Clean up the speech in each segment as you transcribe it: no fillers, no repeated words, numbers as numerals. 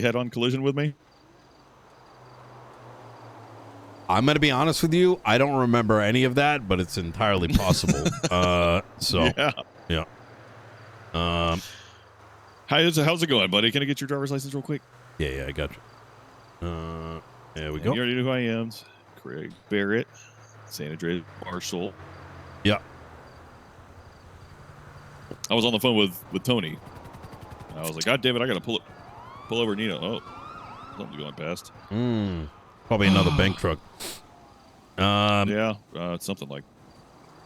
head-on collision with me? I'm going to be honest with you. I don't remember any of that, but it's entirely possible. Yeah. How's it going, buddy? Can I get your driver's license real quick? Yeah, I got you. There we And go. you already know who I am. Craig Barrett, San Andreas Marshal. Yeah. I was on the phone with Tony. I was like, God damn it, I got to pull over Nino. Oh, something's going past. Probably another bank truck. Yeah, it's something like.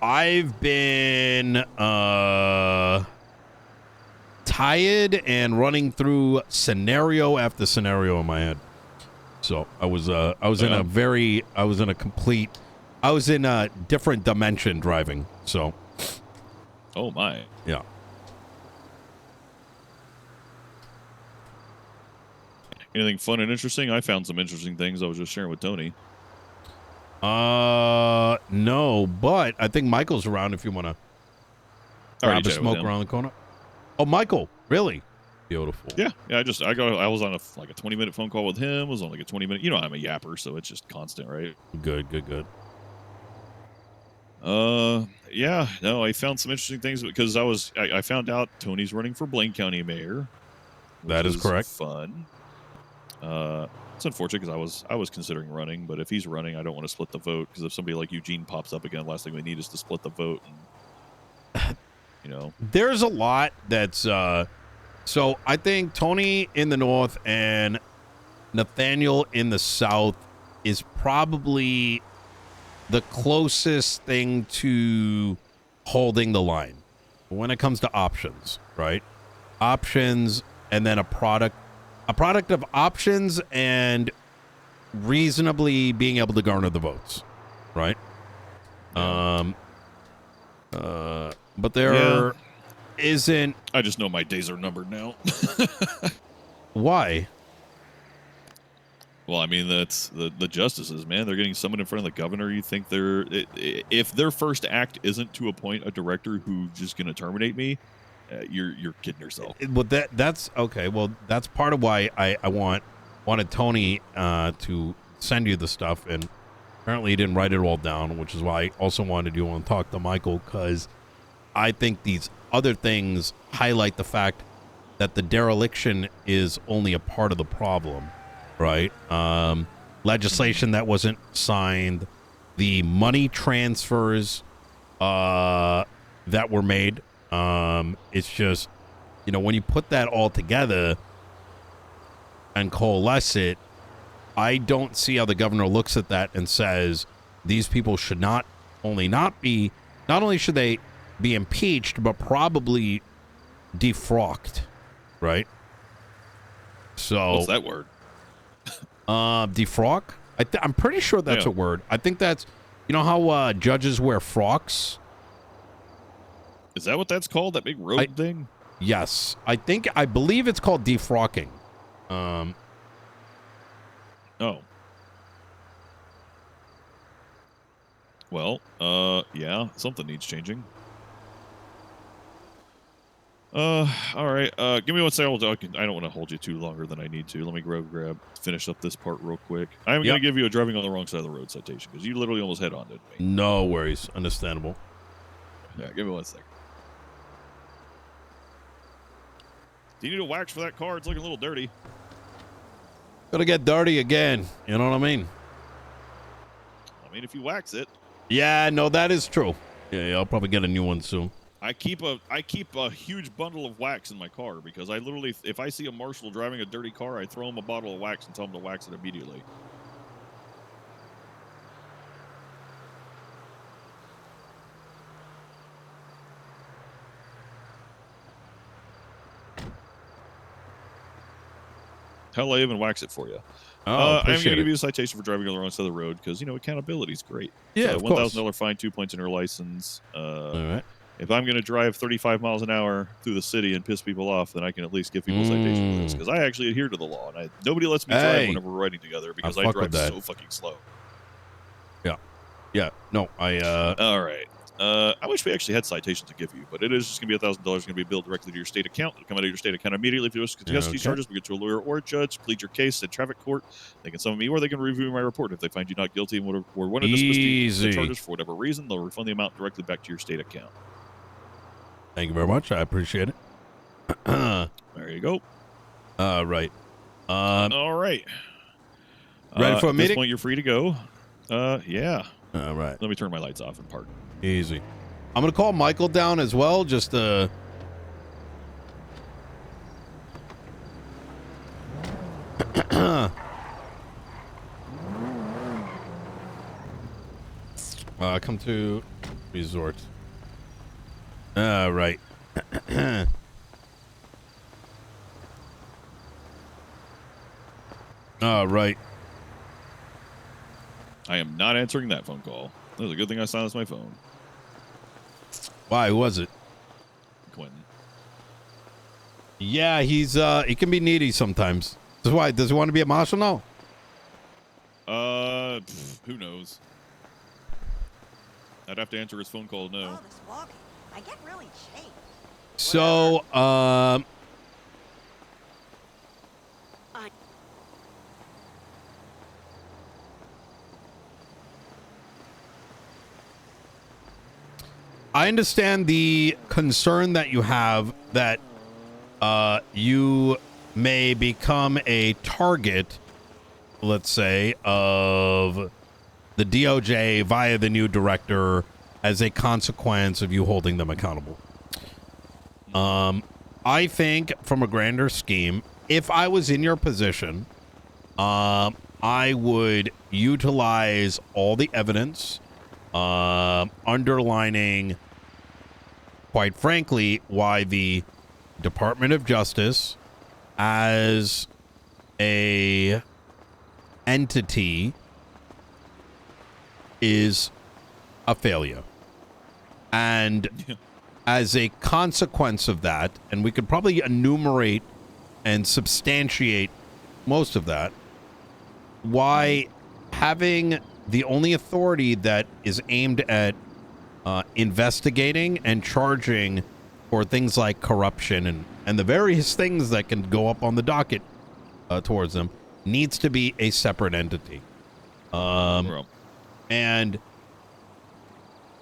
I've been tired and running through scenario after scenario in my head. So I was in a different dimension driving. So. Oh my. Yeah. Anything fun and interesting? I found some interesting things I was just sharing with Tony. No, but I think Michael's around if you want to grab a smoke around the corner. Oh, Michael, really? Beautiful. Yeah. I was on a 20-minute phone call with him. Was on like a 20-minute. You know, I'm a yapper, so it's just constant, right? Good. Yeah. No, I found some interesting things because I found out Tony's running for Blaine County mayor. That is correct. Fun. It's unfortunate because I was considering running, but if he's running, I don't want to split the vote because if somebody like Eugene pops up again, last thing we need is to split the vote. And, you know, there's a lot that's. So I think Tony in the north and Nathaniel in the south is probably the closest thing to holding the line when it comes to options, right? Options and then a product of options and reasonably being able to garner the votes, right? Yeah. But there isn't. I just know my days are numbered now. Why? Well, I mean, that's the justices, man. They're getting summoned in front of the governor. You think if their first act isn't to appoint a director who's just going to terminate me, you're kidding yourself. Well, that's okay. Well, that's part of why I wanted Tony to send you the stuff, and apparently he didn't write it all down, which is why I also wanted you to talk to Michael, because I think these other things highlight the fact that the dereliction is only a part of the problem, right? Legislation that wasn't signed, the money transfers that were made. It's just, when you put that all together and coalesce it, I don't see how the governor looks at that and says these people should not only should they be impeached, but probably defrocked, right? So what's that word? Defrock? I'm pretty sure that's a word. I think that's, how judges wear frocks? Is that what that's called? That big robe thing? Yes. I believe it's called defrocking. Oh. Well, yeah, something needs changing. All right. Give me one second. I don't want to hold you too longer than I need to. Let me finish up this part real quick. I'm going to give you a driving on the wrong side of the road citation because you literally almost head on it. No worries. Understandable. Yeah, give me 1 second. Do you need a wax for that car? It's looking a little dirty. Gonna get dirty again. You know what I mean? I mean, if you wax it. Yeah, no, that is true. Yeah, I'll probably get a new one soon. I keep a huge bundle of wax in my car because I literally, if I see a marshal driving a dirty car, I throw him a bottle of wax and tell him to wax it immediately. Hell, I even wax it for you. I'm going to give you a citation for driving on the wrong side of the road because, accountability is great. Yeah, of course. $1,000 fine, 2 points in your license. All right. If I'm going to drive 35 miles an hour through the city and piss people off, then I can at least give people a citation for this because I actually adhere to the law. And nobody lets me drive whenever we're riding together because I drive so fucking slow. Yeah. No, All right. I wish we actually had citations to give you, but it is just going to be $1,000 going to be billed directly to your state account. It'll come out of your state account immediately. If you wish to contest these charges, we get to a lawyer or a judge, plead your case in traffic court. They can summon me, or they can review my report. If they find you not guilty and would want to dismiss the charges for whatever reason, they'll refund the amount directly back to your state account. Thank you very much. I appreciate it. There you go. Right. All right. Ready for a meeting? At this point, you're free to go. Yeah. All right. Let me turn my lights off and park. Easy. I'm going to call Michael down as well, just come to resort. Right. Right. I am not answering that phone call. That was a good thing I silenced my phone. Why was it? Quentin. Yeah, he can be needy sometimes. Why? Does he want to be a marshal now? Who knows? I'd have to answer his phone call. No. Oh, this walking. I get really chafed. So, I understand the concern that you have that you may become a target, let's say, of the DOJ via the new director as a consequence of you holding them accountable. I think from a grander scheme, if I was in your position, I would utilize all the evidence, underlining, quite frankly, why the Department of Justice as a entity is a failure. And as a consequence of that, and we could probably enumerate and substantiate most of that, why having the only authority that is aimed at investigating and charging for things like corruption and the various things that can go up on the docket towards them needs to be a separate entity. And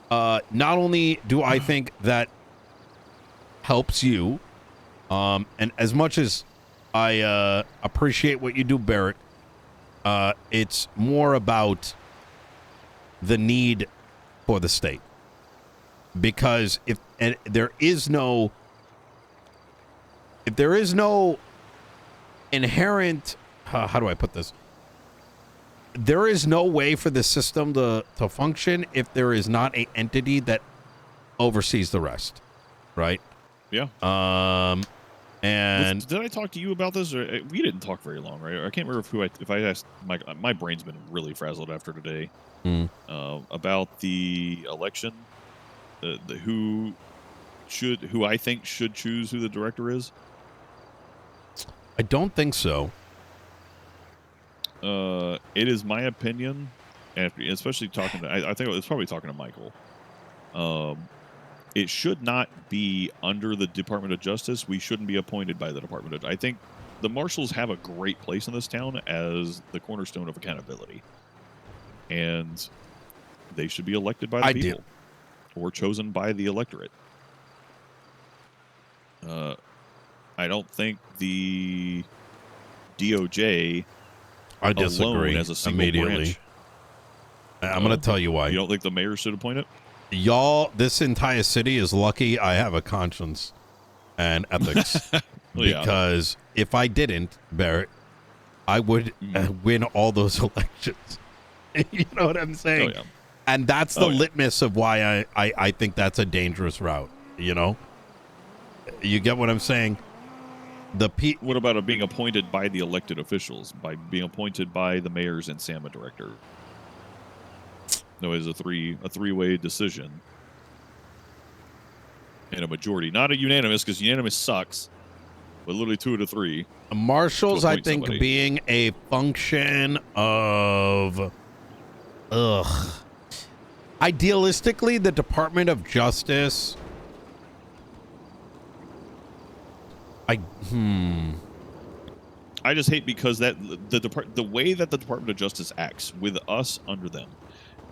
not only do I think that helps you, and as much as I appreciate what you do, Barrett, it's more about the need for the state. Because if there is no inherent, how do I put this? There is no way for the system to function if there is not an entity that oversees the rest, right? Yeah. And did I talk to you about this? Or we didn't talk very long, right? I can't remember if I asked. My brain's been really frazzled after today. About the election, who I think should choose who the director is. I don't think so. It is my opinion, and especially talking to, I think it's probably talking to Michael. It should not be under the Department of Justice. We shouldn't be appointed by the Department of. I think the marshals have a great place in this town as the cornerstone of accountability, and they should be elected by the people or chosen by the electorate. I don't think the DOJ. I disagree as a single immediately. Branch. I'm going to tell you why. You don't think the mayor should appoint it? Y'all, this entire city is lucky I have a conscience and ethics. Because if I didn't, Barrett, I would win all those elections. You know what I'm saying? Oh, yeah. And that's the litmus of why I think that's a dangerous route, you know? You get what I'm saying? What about it being appointed by the elected officials, by being appointed by the mayors and SAMA director? No, it's a three-way decision and a majority, not a unanimous, because unanimous sucks, but literally 2 out of 3. Marshals, I think, being a function of, I idealistically, the Department of Justice. I just hate because the way that the Department of Justice acts with us under them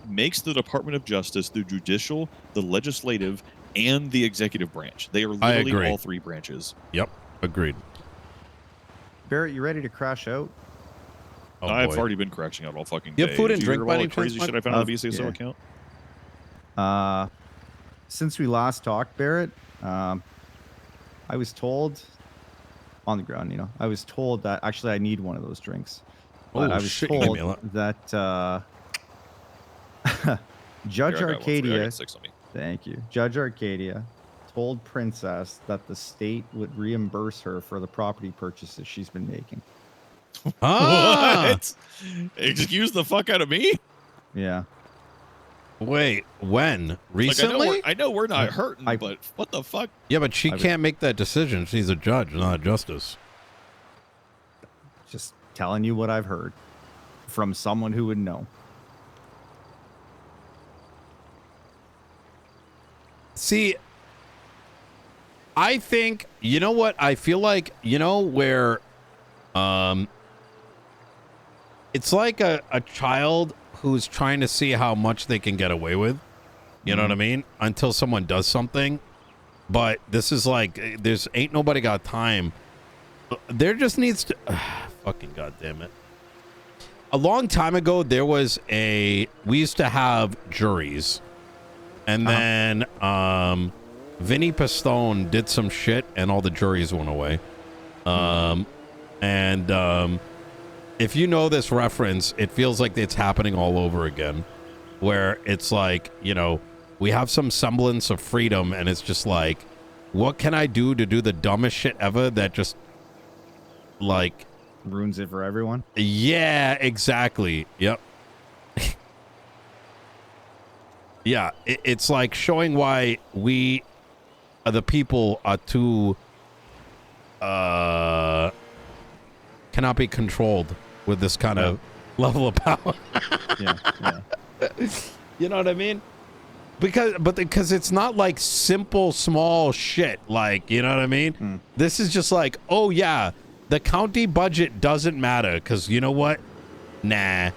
makes the Department of Justice the judicial, the legislative, and the executive branch. They are literally all three branches. Yep, agreed. Barrett, you ready to crash out? Oh, I've boy. already been crashing out all fucking You day. have food and Did you drink hear by all any the crazy chance, shit I found on the BCSO account? Since we last talked, Barrett, I was told on the ground, you know, I was told that actually I need one of those drinks. But I was shit, you gave me a told lot. that Judge Here, I got one for you. I Arcadia, got 6 on me. thank you, Judge Arcadia told Princess that the state would reimburse her for the property purchases she's been making. What? Excuse the fuck out of me? Yeah. Wait, when? Recently? Like, I know we're not hurting, but what the fuck? Yeah, but she can't make that decision. She's a judge, not a justice. Just telling you what I've heard from someone who would know. See, I think, you know what? I feel like, you know, where it's like a child who's trying to see how much they can get away with. You know what I mean? Until someone does something. But this is like, there's ain't nobody got time. There just needs to, fucking goddamn it. A long time ago, we used to have juries. And then Vinny Pistone did some shit and all the juries went away. If you know this reference, it feels like it's happening all over again, where it's like, you know, we have some semblance of freedom and it's just like, what can I do to do the dumbest shit ever that just like ruins it for everyone? Yeah, exactly. Yep. Yeah, it's like showing why we, the people, are too cannot be controlled with this kind of level of power. yeah. You know what I mean? Because it's not like simple small shit. Like, you know what I mean? This is just like, oh yeah, the county budget doesn't matter because you know what? Nah.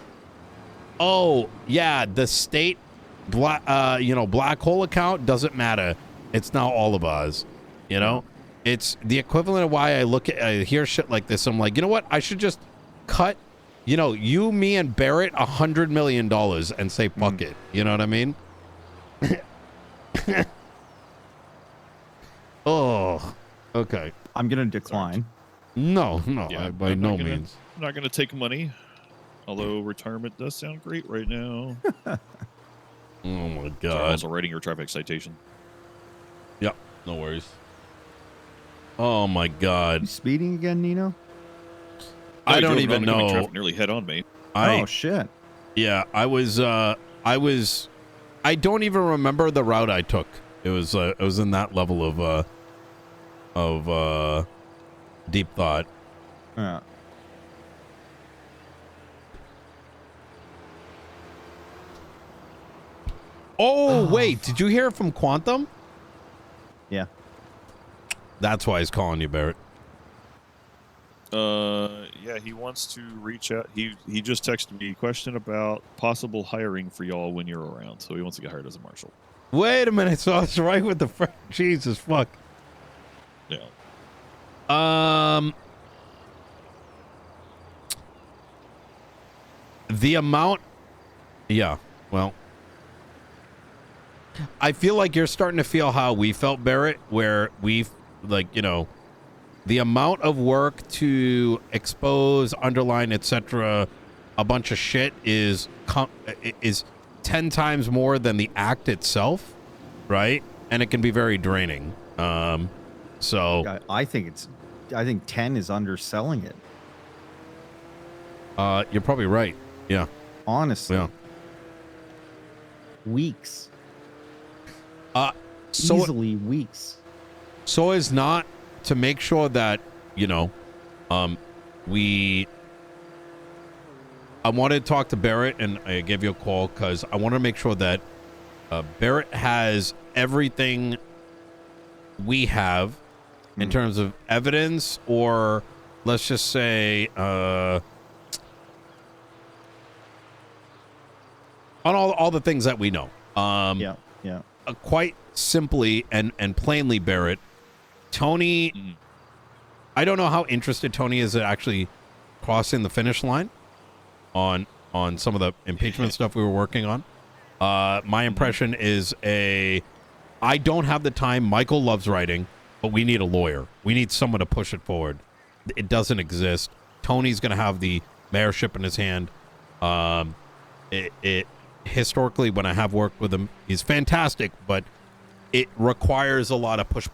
Oh yeah, the state black hole account doesn't matter. It's now all of ours. You know, it's the equivalent of why I hear shit like this. I'm like, you know what? I should just cut, you know, you, me, and Barrett $100 million and say fuck it. You know what I mean? Oh, okay. I'm gonna decline. No, Yeah, by no means. I'm not gonna take money. Although retirement does sound great right now. Oh my Sorry, I'm god. also writing your traffic citation. Yep, no worries. Oh my god. You speeding again, Nino? I don't drove even an oncoming know. traffic nearly head on me. Oh shit. Yeah, I don't even remember the route I took. It was in that level of deep thought. Yeah. Oh, wait, did you hear from Quantum? Yeah. That's why he's calling you, Barrett. Yeah, he wants to reach out. He just texted me a question about possible hiring for y'all when you're around. So he wants to get hired as a marshal. Wait a minute, so I was right with the friend. Jesus fuck. Yeah. The amount, yeah, well, I feel like you're starting to feel how we felt, Barrett, where we've, like, you know, the amount of work to expose, underline, etc., a bunch of shit is 10 times more than the act itself, right? And it can be very draining. So I think 10 is underselling it. you're probably right. Yeah. Honestly. Yeah. Weeks. So Easily weeks. so as not to make sure that, you know, I wanted to talk to Barrett and I gave you a call because I want to make sure that Barrett has everything we have in terms of evidence, or let's just say on all the things that we know. Yeah. Quite simply and plainly, Barrett, Tony, I don't know how interested Tony is at actually crossing the finish line on some of the impeachment stuff we were working on. My impression is I don't have the time. Michael loves writing, but we need a lawyer. We need someone to push it forward. It doesn't exist. Tony's going to have the mayorship in his hand. Historically, when I have worked with him, he's fantastic, but it requires a lot of push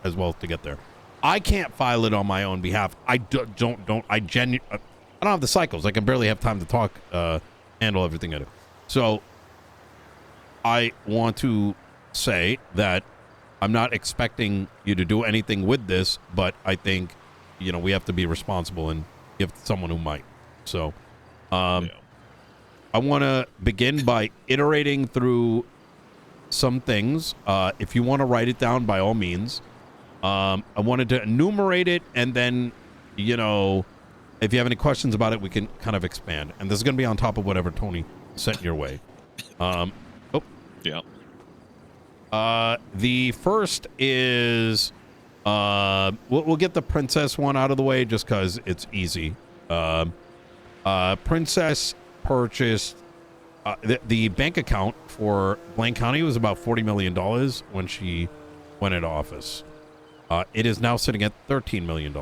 as well to get there. I can't file it on my own behalf. I don't have the cycles. I can barely have time to talk, handle everything I do. So I want to say that I'm not expecting you to do anything with this, but I think, we have to be responsible and give it to someone who might. So, I want to begin by iterating through some things. If you want to write it down, by all means. I wanted to enumerate it, and then, if you have any questions about it, we can kind of expand. And this is going to be on top of whatever Tony sent your way. Yeah. The first is we'll get the princess one out of the way just because it's easy. Princess purchased the bank account for Blaine County was about $40 million when she went into office. It is now sitting at $13 million.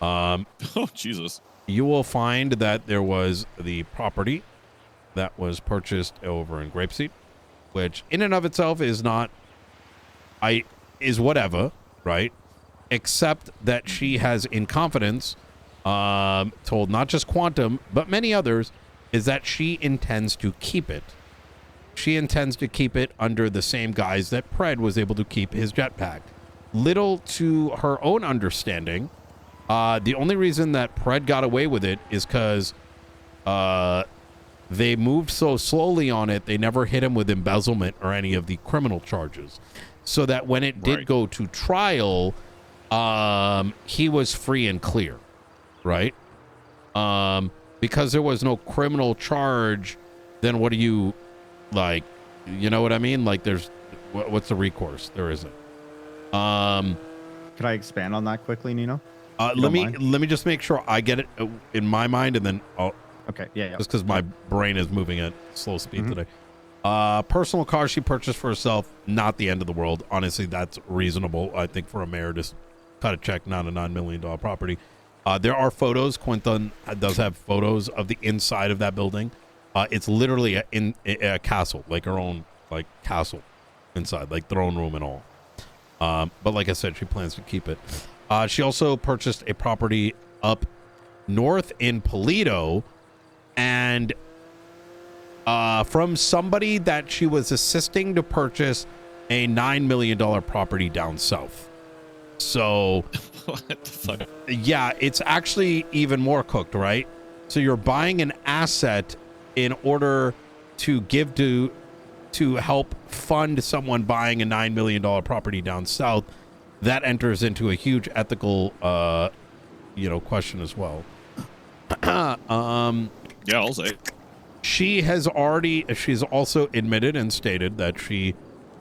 Oh, Jesus. You will find that there was the property that was purchased over in Grapeseed, which in and of itself is whatever, right? Except that she has incompetence, told not just Quantum, but many others, is that she intends to keep it. She intends to keep it under the same guise that Pred was able to keep his jetpack. Little to her own understanding, the only reason that Pred got away with it is because they moved so slowly on it, they never hit him with embezzlement or any of the criminal charges. So that when it did go to trial, he was free and clear, right? Because there was no criminal charge, then what do you, like, you know what I mean? Like, what's the recourse? There isn't. Could I expand on that quickly, Nino? Let me just make sure I get it in my mind, and then I'll. Okay, yeah. Just because my brain is moving at slow speed today. Personal car she purchased for herself, not the end of the world. Honestly, that's reasonable, I think, for a mayor to cut a check, not a $9 million property. There are photos. Quentin does have photos of the inside of that building. It's literally a castle, like her own castle inside, like throne room and all. But like I said, she plans to keep it. She also purchased a property up north in Paleto, and from somebody that she was assisting to purchase a $9 million property down south. So, What the fuck? yeah, it's actually even more cooked, right? So you're buying an asset in order to give to help fund someone buying a $9 million property down south. That enters into a huge ethical, question as well. Yeah, I'll say. She's also admitted and stated that she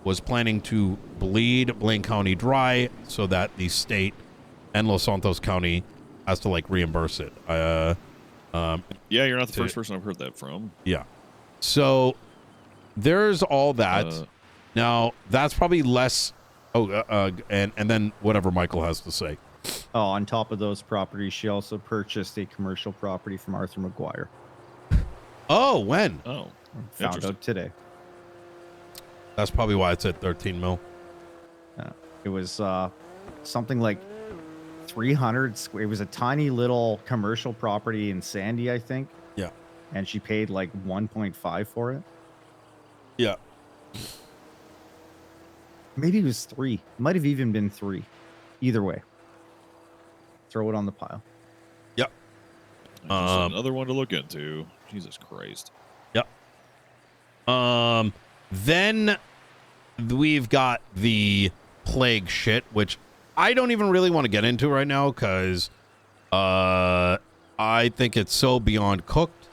was planning to bleed Blaine County dry so that the state and Los Santos County has to reimburse it. Yeah, you're not the first person I've heard that from. Yeah. So there's all that. Now that's probably less. And then whatever Michael has to say. Oh, on top of those properties, she also purchased a commercial property from Arthur McGuire. Oh, when? Oh, Found out today. That's probably why it's at 13 mil. It was something like 300 square. It was a tiny little commercial property in Sandy, I think. Yeah. And she paid like 1.5 for it. Yeah. Maybe it was 3. It might have even been 3. Either way. Throw it on the pile. Yep. Just another one to look into. Jesus Christ. Yep. Then we've got the plague shit, which I don't even really want to get into right now because I think it's so beyond cooked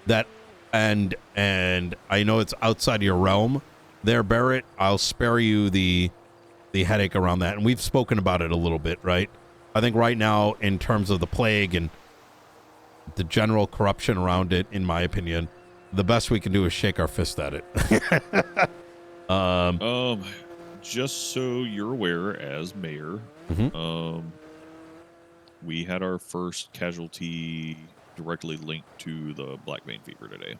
that, and I know it's outside of your realm there, Barrett. I'll spare you the headache around that. And we've spoken about it a little bit, right? I think right now, in terms of the plague and the general corruption around it, in my opinion, the best we can do is shake our fist at it. Just so you're aware, as mayor, we had our first casualty directly linked to the black vein fever today.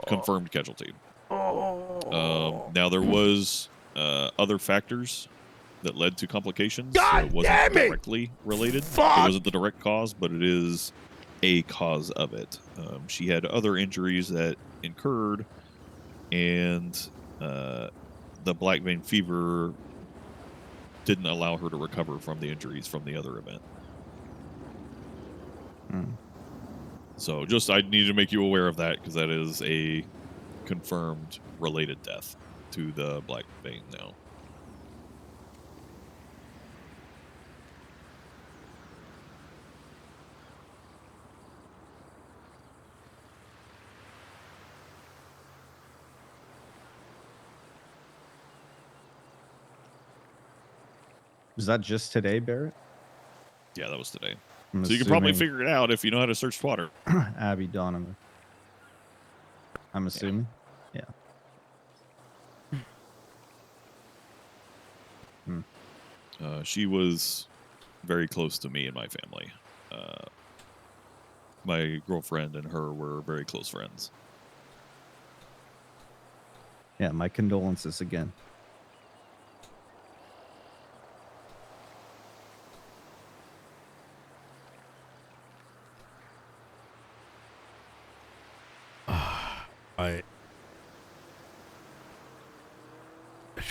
Confirmed casualty. Now there was other factors that led to complications. So it wasn't directly related. It wasn't the direct cause, but it is a cause of it. She had other injuries that incurred, and the black vein fever didn't allow her to recover from the injuries from the other event. So just, I need to make you aware of that, because that is a confirmed related death to the black vein now. Was that just today, Barrett? Yeah, that was today. I'm So you can probably assuming figure it out if you know how to search Twitter. Abby Donovan. I'm assuming. Yeah. She was very close to me and my family. My girlfriend and her were very close friends. Yeah, my condolences again.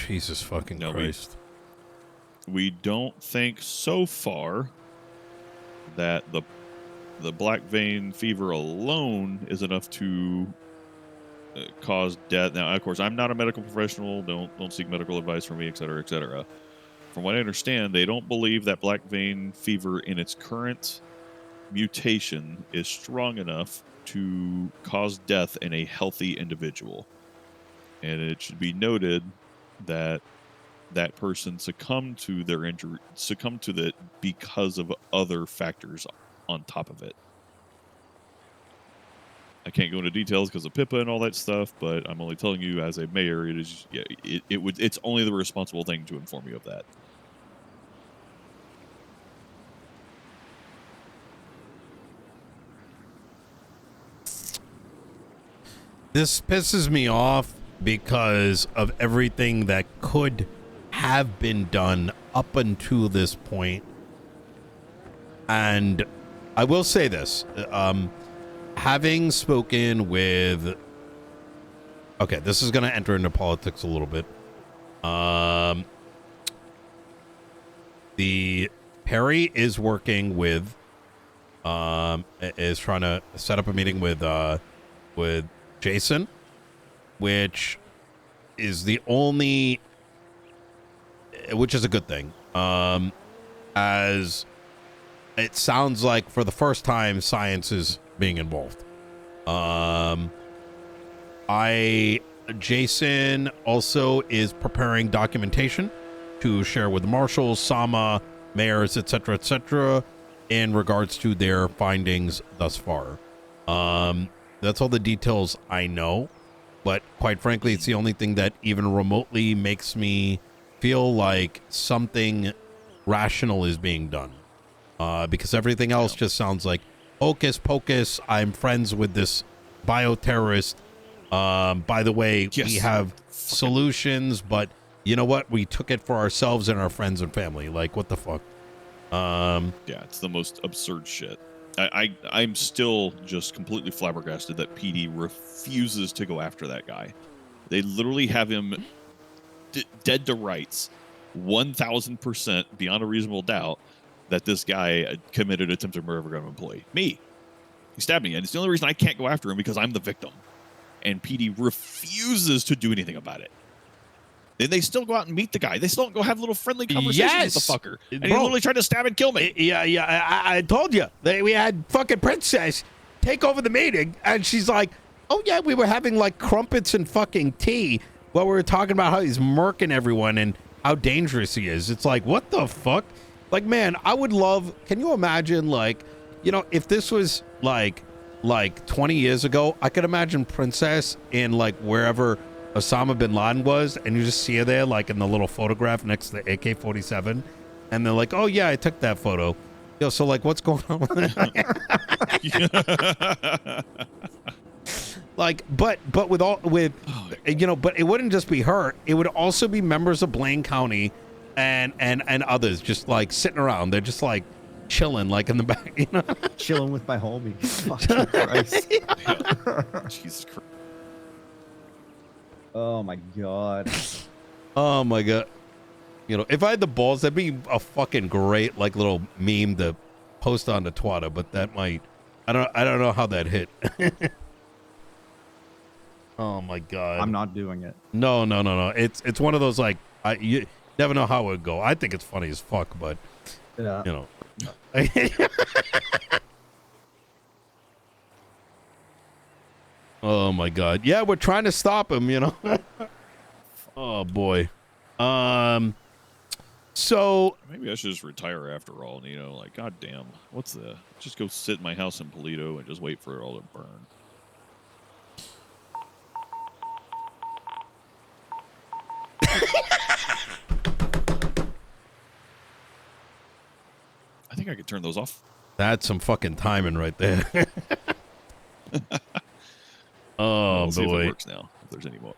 Jesus fucking Christ. We don't think so far that the black vein fever alone is enough to cause death. Now, of course, I'm not a medical professional. Don't seek medical advice from me, et cetera, et cetera. From what I understand, they don't believe that black vein fever in its current mutation is strong enough to cause death in a healthy individual. And it should be noted that that person succumbed to their injury, succumbed to that because of other factors on top of it. I can't go into details because of PIPA and all that stuff, but I'm only telling you as a mayor, it is, yeah, it's only the responsible thing to inform you of that. This pisses me off because of everything that could have been done up until this point. And I will say this, having spoken with, okay, this is going to enter into politics a little bit. The Perry is working with, is trying to set up a meeting with Jason, which is the only, which is a good thing. As it sounds like for the first time, science is being involved. Jason also is preparing documentation to share with the marshals, SAMA, mayors, etc., in regards to their findings thus far. That's all the details I know, but quite frankly, it's the only thing that even remotely makes me feel like something rational is being done. Because everything else just sounds like hocus pocus. I'm friends with this bioterrorist. By the way, we have solutions, but you know what? We took it for ourselves and our friends and family. Like, what the fuck? Yeah, it's the most absurd shit. I'm still just completely flabbergasted that PD refuses to go after that guy. They literally have him dead to rights, 1,000% beyond a reasonable doubt that this guy committed attempted murder of a government employee. Me. He stabbed me, and it's the only reason I can't go after him because I'm the victim. and PD refuses to do anything about it. Then they still go out and meet the guy. They still go have little friendly conversations with the fucker. And he literally tried to stab and kill me. Yeah. I told you. We had fucking Princess take over the meeting, and she's like, oh, yeah, we were having, like, crumpets and fucking tea while we were talking about how he's murking everyone and how dangerous he is. It's like, what the fuck? Like, man, I would love, can you imagine, like, you know, if this was, like 20 years ago, I could imagine Princess in, like, wherever Osama bin Laden was, and you just see her there, like, in the little photograph next to the AK-47, and they're like, oh, yeah, I took that photo. Yo, so, like, what's going on with it? Like, but you know, but it wouldn't just be her. It would also be members of Blaine County and others just, like, sitting around. They're just, like, chilling, like, in the back, you know? Chilling with my homie. Fucking Christ. Jesus Christ. Oh my god. Oh my god. You know, if I had the balls, that'd be a fucking great, like, little meme to post on the Twitter, but that might, I don't know how that hit. Oh my god. I'm not doing it. No. It's one of those, like, you never know how it would go. I think it's funny as fuck, but Yeah. you know. Oh my god. Yeah, we're trying to stop him, you know. Oh boy. So maybe I should just retire after all. You know, like, goddamn, just go sit in my house in Polito and just wait for it all to burn. I think I could turn those off. that's some fucking timing right there. Oh we'll see if boy. it works now. If there's any more.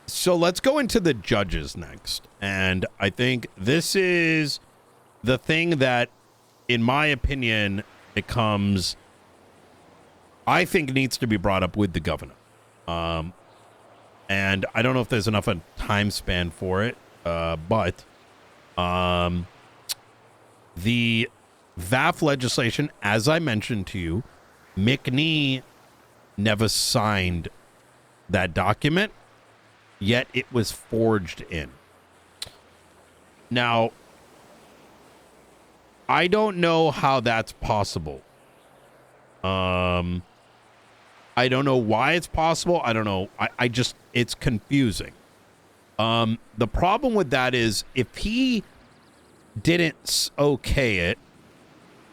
So let's go into the judges next. And I think this is the thing that, in my opinion, becomes, I think, needs to be brought up with the governor. And I don't know if there's enough of a time span for it, but the VAF legislation, as I mentioned to you, McNee never signed that document, yet it was forged in. Now, I don't know how that's possible. I don't know why it's possible. I don't know. I just, it's confusing. The problem with that is, if he didn't okay it,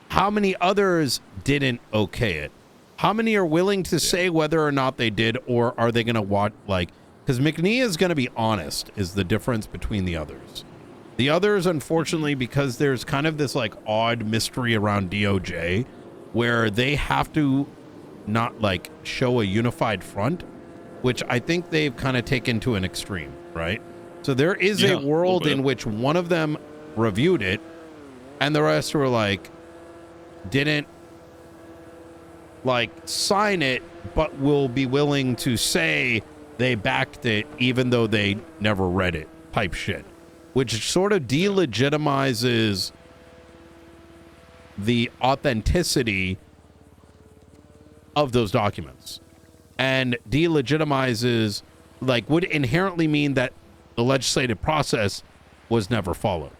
how many others didn't okay it? How many are willing to say whether or not they did, or are they going to watch, like, because McNee is going to be honest, is the difference between the others. The others, unfortunately, because there's kind of this, like, odd mystery around DOJ where they have to not, like, show a unified front, which I think they've kind of taken to an extreme, right? So there is a world in which one of them reviewed it and the rest were like, didn't, like, sign it, but will be willing to say they backed it even though they never read it, type shit, which sort of delegitimizes the authenticity of those documents, and delegitimizes, like, would inherently mean that the legislative process was never followed.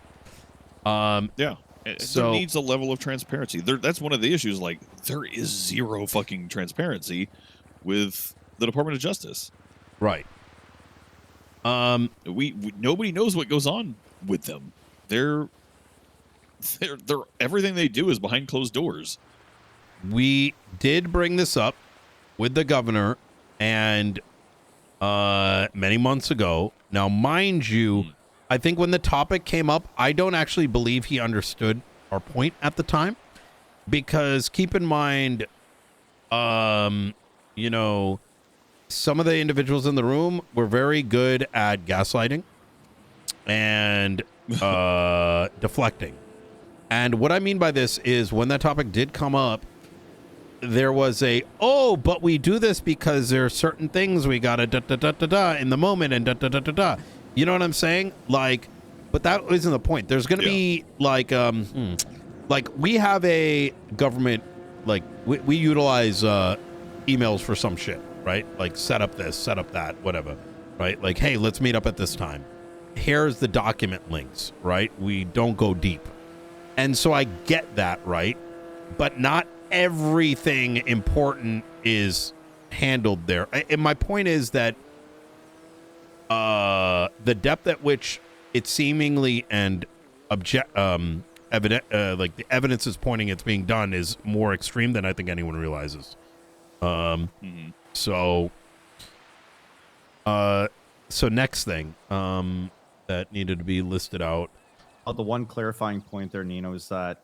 Yeah. So there needs a level of transparency. That's one of the issues. Like, there is zero fucking transparency with the Department of Justice. Right. We nobody knows what goes on with them. They're everything they do is behind closed doors. We did bring this up with the governor and many months ago. Now, mind you, I think when the topic came up, I don't actually believe he understood our point at the time, because keep in mind, you know, some of the individuals in the room were very good at gaslighting and deflecting. And what I mean by this is, when that topic did come up, there was a, oh, but we do this because there are certain things we gotta da-da-da-da-da in the moment and da-da-da-da-da. You know what I'm saying? Like, but that isn't the point. There's going to be, like, like, we have a government like we utilize emails for some shit, right? Like set up this, set up that, whatever, right? Like, hey, let's meet up at this time. Here's the document links, right? We don't go deep. And so I get that, right? But not everything important is handled there. And my point is that the depth at which it seemingly and evident, like the evidence is pointing it's being done is more extreme than I think anyone realizes. So next thing that needed to be listed out. The one clarifying point there, Nino, is that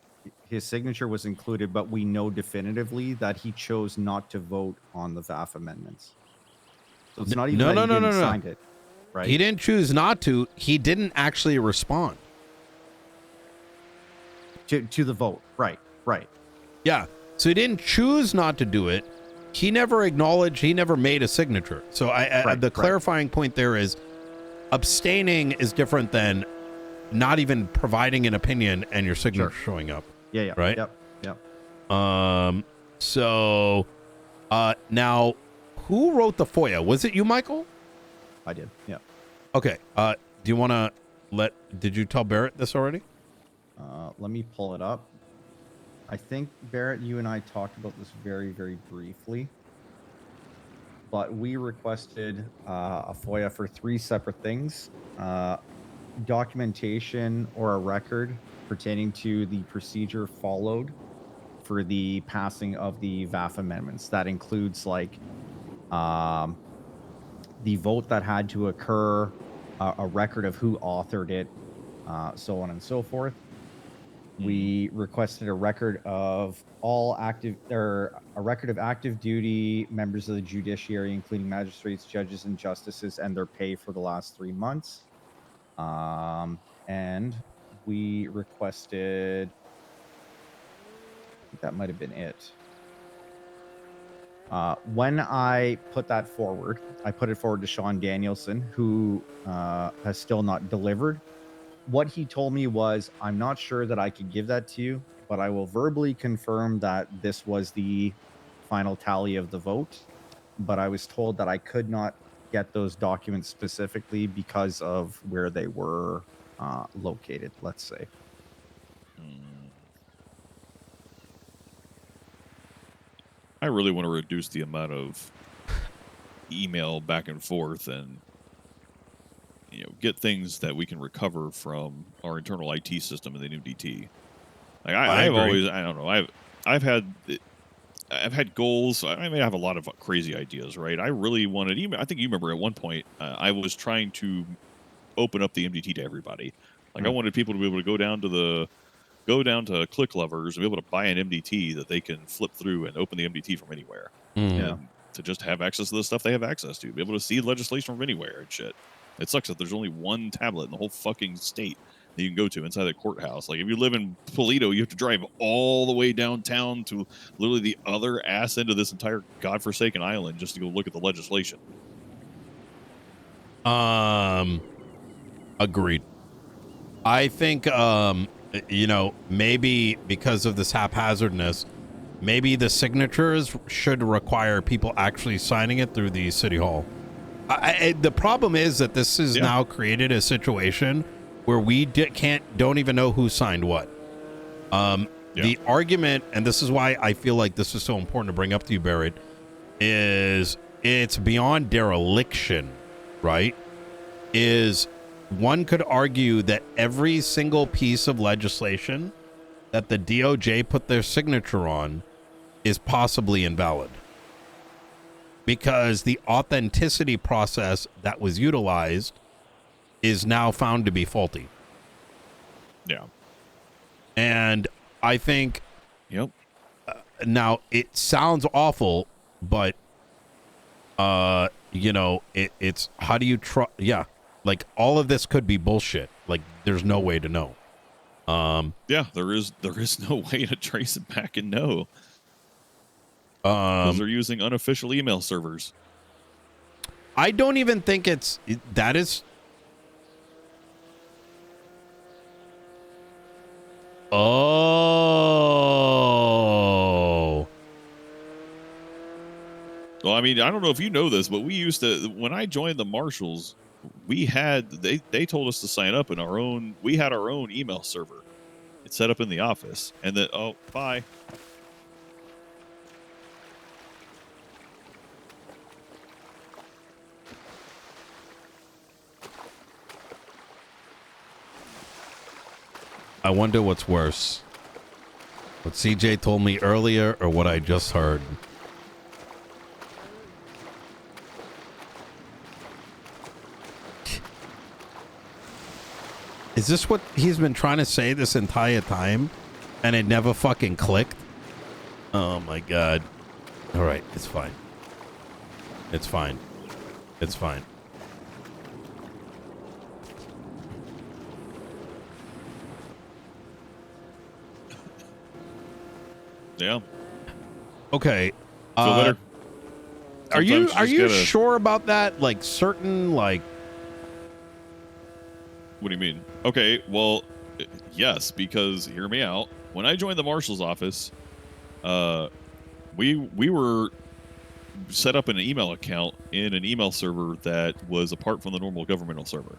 his signature was included, but we know definitively that he chose not to vote on the VAF amendments. So it's not even that he didn't sign it, right? He didn't choose not to. He didn't actually respond to the vote. Right. Yeah. So he didn't choose not to do it. He never acknowledged. He never made a signature. So the clarifying point there is abstaining is different than not even providing an opinion and your signature showing up. Yeah. Right. Yep. So now, who wrote the FOIA? Was it you, Michael? I did. Yeah. Okay. Do you want to did you tell Barrett this already? Let me pull it up. I think, Barrett, you and I talked about this very, very briefly. But we requested a FOIA for 3 separate things. Documentation or a record pertaining to the procedure followed for the passing of the VAF amendments. That includes like the vote that had to occur, a record of who authored it, so on and so forth. We requested a record of a record of active duty members of the judiciary, including magistrates, judges, and justices, and their pay for the last 3 months. And we requested, I think that might have been it. When I put that forward, I put it forward to Sean Danielson, who has still not delivered. What he told me was, I'm not sure that I could give that to you, but I will verbally confirm that this was the final tally of the vote. But I was told that I could not get those documents specifically because of where they were located, let's say. I really want to reduce the amount of email back and forth and get things that we can recover from our internal IT system in the new DT. Like I've always, I don't know, I've had goals. I mean, I have a lot of crazy ideas, right? I really wanted email. I think you remember at one point I was trying to open up the MDT to everybody. Like I wanted people to be able to go down to Click Lovers and be able to buy an MDT that they can flip through and open the MDT from anywhere. And to just have access to the stuff they have access to, be able to see legislation from anywhere and shit. It sucks that there's only one tablet in the whole fucking state that you can go to inside the courthouse. Like if you live in Toledo, you have to drive all the way downtown to literally the other ass end of this entire godforsaken island just to go look at the legislation. Agreed. I think maybe because of this haphazardness, maybe the signatures should require people actually signing it through the city hall. The problem is that this has now created a situation where we don't even know who signed what. The argument, and this is why I feel like this is so important to bring up to you, Barrett, is it's beyond dereliction, right? Is one could argue that every single piece of legislation that the DOJ put their signature on is possibly invalid. Because the authenticity process that was utilized is now found to be faulty. Yeah. And I think, now it sounds awful, but, it's how do you trust? Yeah. Like all of this could be bullshit. Like there's no way to know. There is no way to trace it back and know. Because they're using unofficial email servers. I don't even think that is. Oh, Well, I mean, I don't know if you know this, but we used to, when I joined the Marshals, we had, they told us to sign up in our own, we had our own email server. It's set up in the office. And then, oh, bye. I wonder what's worse. What CJ told me earlier or what I just heard. Is this what he's been trying to say this entire time? And it never fucking clicked? Oh my god. Alright, it's fine. It's fine. It's fine. Yeah. Okay. Feel better? Are you Sometimes you just gotta- sure about that? Like certain like What do you mean? Okay, well, yes, because hear me out. When I joined the Marshal's office, we were set up an email account in an email server that was apart from the normal governmental server.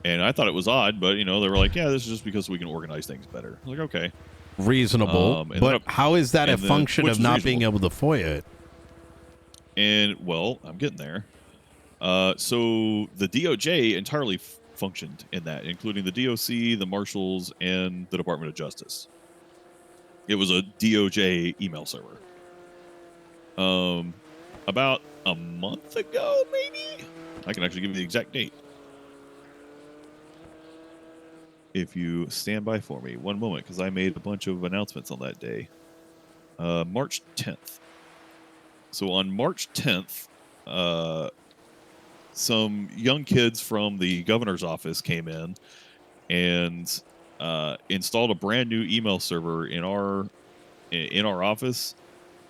And I thought it was odd, but, you know, they were like, yeah, this is just because we can organize things better. I was like, okay. reasonable, and but then how is that a and then- function which of is not being reasonable. able to FOIA it? And, well, I'm getting there. So the DOJ entirely functioned in that, including the DOC, the Marshals, and the Department of Justice. It was a DOJ email server. About a month ago, maybe? I can actually give you the exact date. If you stand by for me one moment, because I made a bunch of announcements on that day. March 10th. So on March 10th, some young kids from the governor's office came in and installed a brand new email server in our office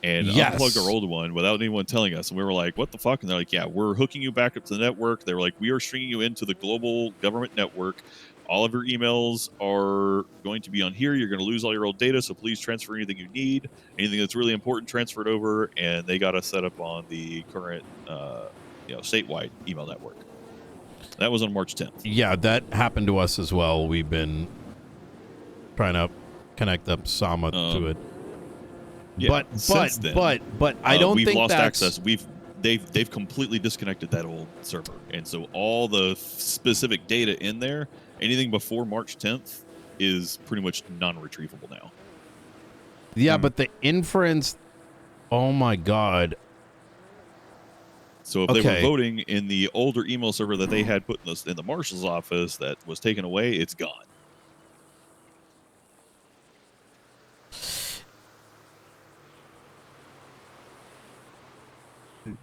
and Yes. unplugged our old one without anyone telling us. And we were like, what the fuck? And they're like, yeah, we're hooking you back up to the network. They were like, we are stringing you into the global government network. All of your emails are going to be on here. You're going to lose all your old data, so please transfer anything you need. Anything that's really important, transfer it over. And they got us set up on the current, statewide email network. That was on March 10th. Yeah, that happened to us as well. We've been trying to connect up Sama to it. Yeah, But since then, I don't we've think lost that's access. They've completely disconnected that old server, and so all the specific data in there, anything before March 10th, is pretty much non-retrievable now. Yeah, but the inference. Oh my god. So if they Okay. were voting in the older email server that they had put in the marshal's office that was taken away, it's gone.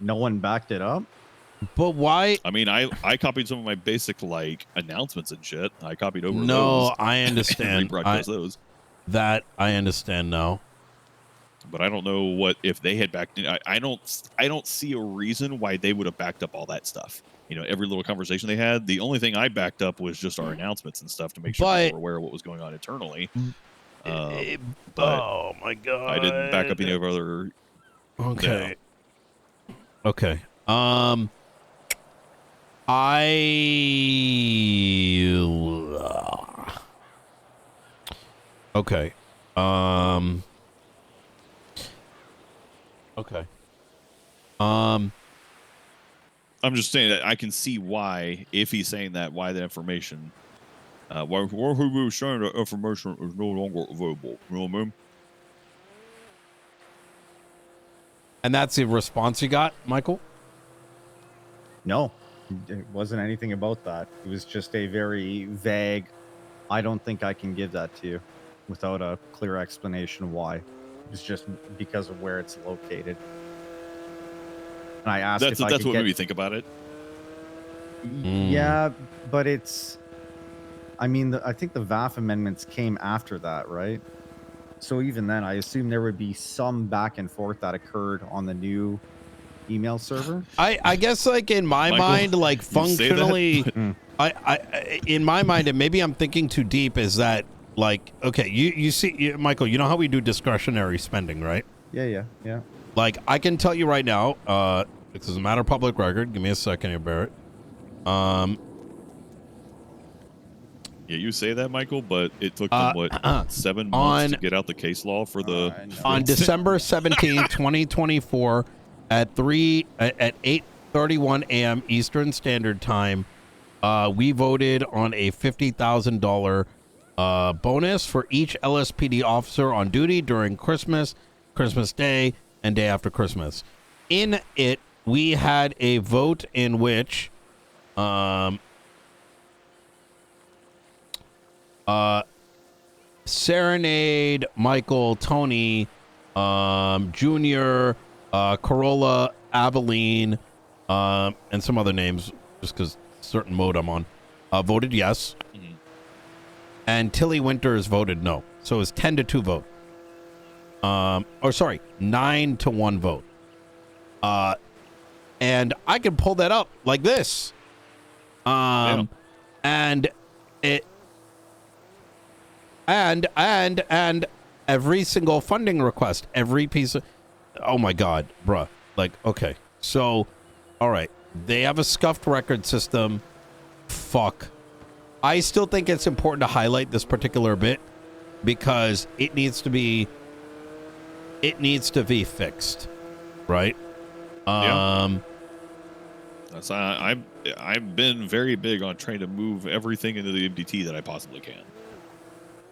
No one backed it up. But why? I mean, I copied some of my basic like announcements and shit. I copied over No, those. I and understand. rebroadcast those. That I understand now. But I don't know what if they had backed in. I don't see a reason why they would have backed up all that stuff. You know, every little conversation they had. The only thing I backed up was just our announcements and stuff to make sure people were aware of what was going on internally. But oh my god! I didn't back up any of our other. Okay. Okay. Okay. Okay. I'm just saying that I can see why, if he's saying that, why the information, why he was saying that information is no longer available. You know what I mean? And that's the response you got, Michael? No, it wasn't anything about that. It was just a very vague, I don't think I can give that to you without a clear explanation why. It was just because of where it's located. And I asked That's if I what could made get... me think about it. Yeah, but it's... I mean, I think the VAF amendments came after that, right? So even then, I assume there would be some back and forth that occurred on the new email server. I guess like in my Michael, mind, like you say that, functionally, but- I in my mind, and maybe I'm thinking too deep, is that like, okay, you see, Michael, you know how we do discretionary spending, right? Yeah. Like, I can tell you right now, this is a matter of public record. Give me a second here, Barrett. Yeah, you say that, Michael, but it took them, 7 months to get out the case law for the... On December 17th, 2024, at 8:31 a.m. Eastern Standard Time, we voted on a $50,000 bonus for each LSPD officer on duty during Christmas, Christmas Day, and day after Christmas. In it, we had a vote in which Serenade, Michael, Tony, Junior, Corolla, Aveline, and some other names, just because certain mode I'm on, voted yes. Mm-hmm. And Tilly Winters voted no. So it was 10-2 vote. 9-1 vote. And I can pull that up like this. And it and every single funding request, every piece of, oh my God, bruh. Like, okay. So, all right. They have a scuffed record system. Fuck. I still think it's important to highlight this particular bit because it needs to be fixed. Right? Yeah. That's I've been very big on trying to move everything into the MDT that I possibly can.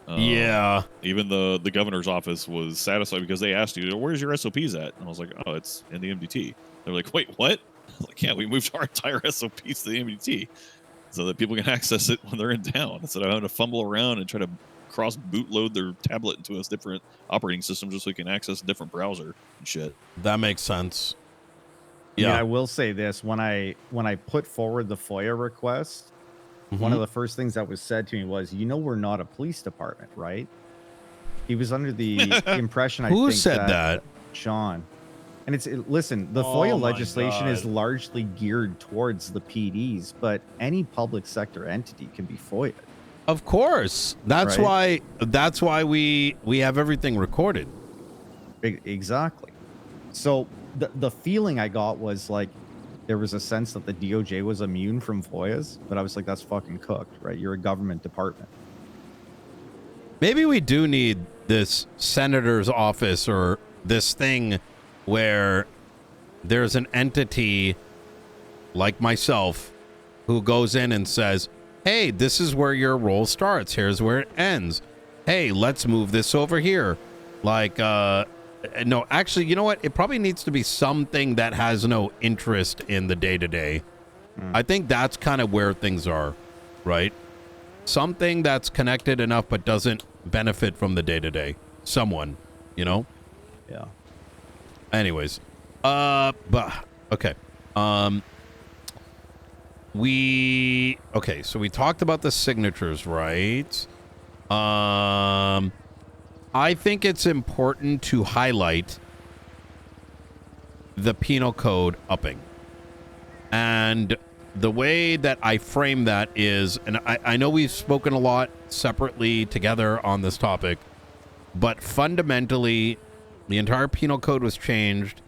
Yeah. Even the governor's office was satisfied because they asked you, "Where's your SOPs at?" And I was like, "Oh, it's in the MDT." They're like, "Wait, what?" I was like, "Yeah, we moved our entire SOPs to the MDT so that people can access it when they're in town instead of having to fumble around and try to cross bootload their tablet into a different operating system just so we can access a different browser and shit." That makes sense. Yeah, I mean, I will say this: when I put forward the FOIA request, one of the first things that was said to me was, we're not a police department, right? He was under the impression, Who said that? Sean. And listen, the FOIA legislation is largely geared towards the PDs, but any public sector entity can be FOIA'd. Of course. That's why we have everything recorded. Exactly. So the feeling I got was like there was a sense that the DOJ was immune from FOIAs, but I was like, that's fucking cooked, right? You're a government department. Maybe we do need this senator's office or this thing where there's an entity like myself who goes in and says, hey, this is where your role starts. Here's where it ends. Hey, let's move this over here. Like, no, actually, you know what? It probably needs to be something that has no interest in the day-to-day. I think that's kind of where things are, right? Something that's connected enough but doesn't benefit from the day-to-day. Someone, Yeah. Anyways. But, okay. So we talked about the signatures, right? I think it's important to highlight the penal code upping. And the way that I frame that is, and I know we've spoken a lot separately together on this topic, but fundamentally, the entire penal code was changed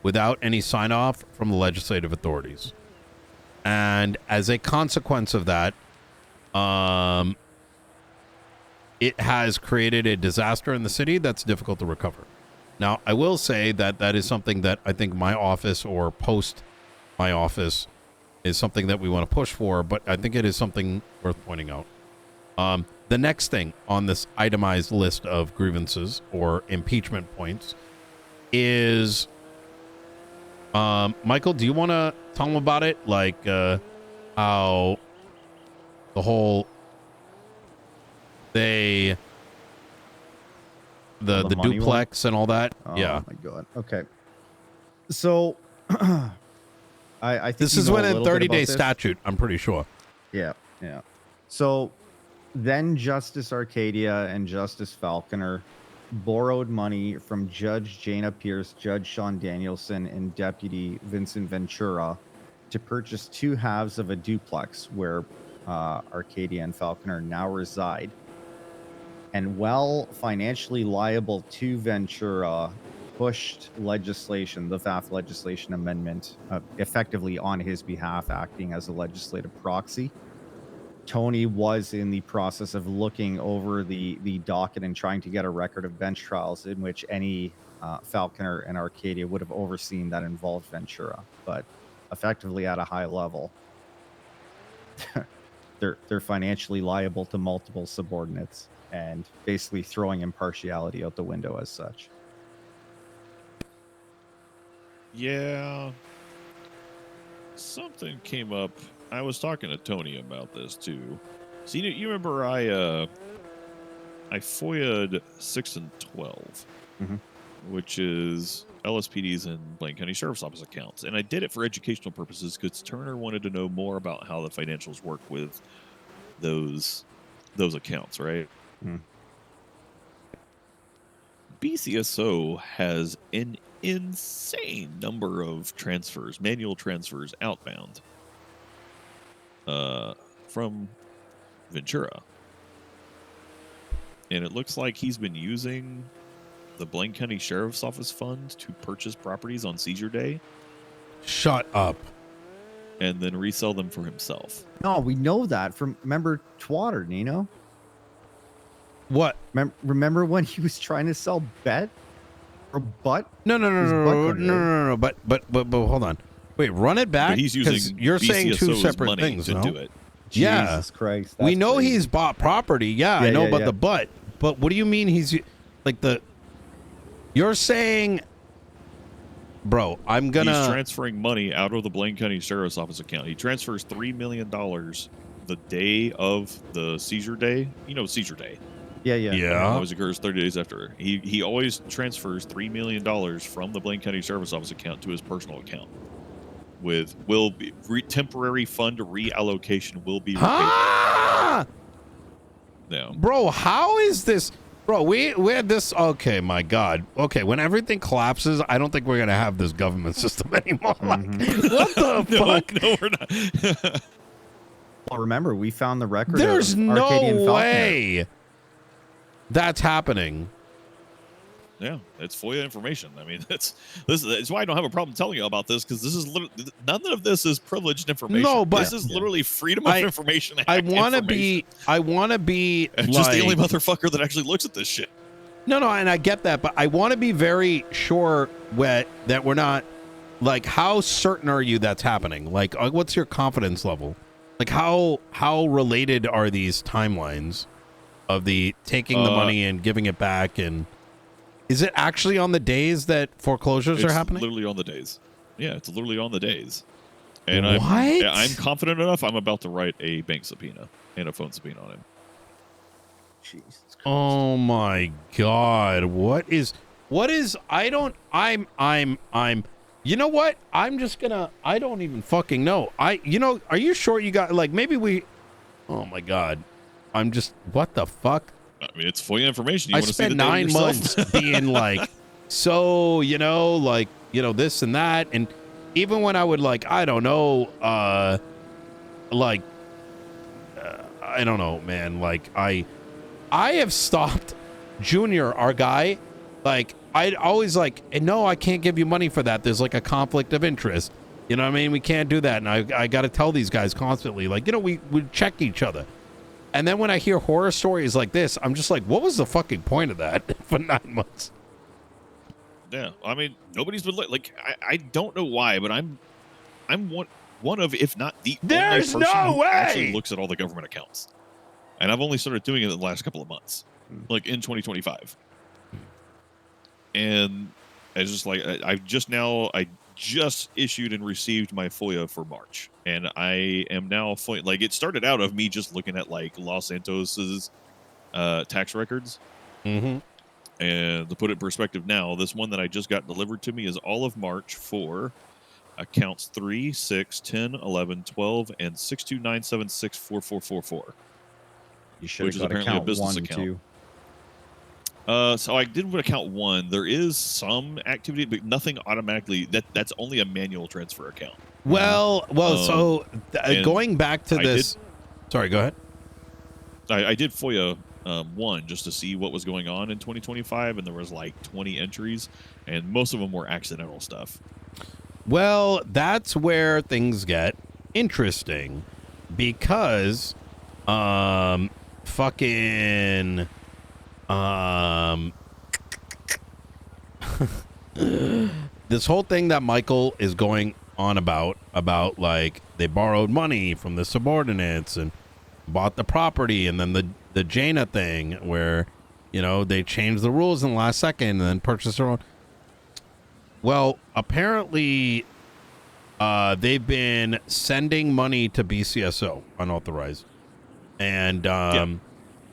without any sign-off from the legislative authorities. And as a consequence of that, it has created a disaster in the city that's difficult to recover. Now, I will say that is something that I think my office or post my office is something that we want to push for, but I think it is something worth pointing out. The next thing on this itemized list of grievances or impeachment points is, Michael, do you want to tell them about it? Like, how the whole... the duplex and all that. Oh, yeah. My God. Okay. So I think this is within 30-day statute, I'm pretty sure. Yeah. So then Justice Arcadia and Justice Falconer borrowed money from Judge Jana Pierce, Judge Sean Danielson, and Deputy Vincent Ventura to purchase 2 halves of a duplex where Arcadia and Falconer now reside. And while financially liable to Ventura, pushed legislation, the VAF legislation amendment, effectively on his behalf, acting as a legislative proxy. Tony was in the process of looking over the docket and trying to get a record of bench trials in which any Falconer and Arcadia would have overseen that involved Ventura, but effectively at a high level, they're financially liable to multiple subordinates and basically throwing impartiality out the window as such. Yeah. Something came up. I was talking to Tony about this too. So you remember I FOIA'd 6 and 12, which is LSPD's and Blaine County Sheriff's Office accounts, and I did it for educational purposes because Turner wanted to know more about how the financials work with those accounts, right? BCSO has an insane number of transfers, manual transfers outbound from Ventura. And it looks like he's been using the Blaine County Sheriff's Office fund to purchase properties on seizure day. Shut up. And then resell them for himself. No, we know that from, remember Twatter, Nino? What? Remember when he was trying to sell Bet or Butt? No. But hold on. Wait, run it back. But he's using you're saying two BCSO's separate money things, to no? do it. Yeah. Jesus Christ. We know crazy. he's bought property. Yeah, I know about the butt. But what do you mean he's like the? You're saying, bro, I'm gonna. He's transferring money out of the Blaine County Sheriff's Office account. He transfers $3 million the day of the seizure day. You know, seizure day. Yeah. It always occurs 30 days after. He always transfers $3 million from the Blaine County Sheriff's Office account to his personal account. With temporary fund reallocation will be repaid. No. Bro, how is this? Bro, we had this. Okay, my God. Okay, when everything collapses, I don't think we're gonna have this government system anymore. Like, what the fuck? No, we're not. Well, remember, we found the record. There's of no Arcadian Falconer. way that's happening. Yeah, it's FOIA information. I mean, that's why I don't have a problem telling you about this, because this is none of this is privileged information. No, but this is literally freedom of information. I want to be. I'm just the only motherfucker that actually looks at this shit. No, and I get that, but I want to be very sure that we're not. Like, how certain are you that's happening? Like, what's your confidence level? Like, how related are these timelines of the taking the money and giving it back? And is it actually on the days that foreclosures are happening? It's literally on the days. Yeah, it's literally on the days. And what? I'm confident enough. I'm about to write a bank subpoena and a phone subpoena on him. Jesus Christ. Oh my God! What is? I'm. You know what? I'm just gonna. I don't even fucking know. Are you sure you got like maybe we? Oh my God! I'm just. What the fuck? I mean, it's FOIA information. You I want to see the spent data 9 yourself? months being like, so this and that, and even when I would I don't know, I don't know, man. Like I have stopped Junior, our guy. Like I'd always no, I can't give you money for that. There's like a conflict of interest. You know what I mean? We can't do that, and I got to tell these guys constantly. We check each other. And then when I hear horror stories like this, I'm just like, what was the fucking point of that for 9 months? Yeah, I mean, nobody's been I don't know why, but I'm one of, if not the There's only person no who way! actually looks at all the government accounts. And I've only started doing it in the last couple of months, like in 2025. And it's just I just issued and received my FOIA for March, and I am now it started out of me just looking at Los Santos's tax records. And to put it in perspective now, this one that I just got delivered to me is all of March for accounts 3, 6, 10, 11, 12, and 629764444. You should Which have is got apparently a account business 1 account. too. So I did with account 1. There is some activity, but nothing automatically. That's only a manual transfer account. Well. So going back to this. Sorry, go ahead. I did FOIA 1 just to see what was going on in 2025, and there was like 20 entries, and most of them were accidental stuff. Well, that's where things get interesting because fucking this whole thing that Michael is going on about like they borrowed money from the subordinates and bought the property, and then the Jaina thing where, you know, they changed the rules in the last second and then purchased their own. Well, apparently they've been sending money to BCSO unauthorized, and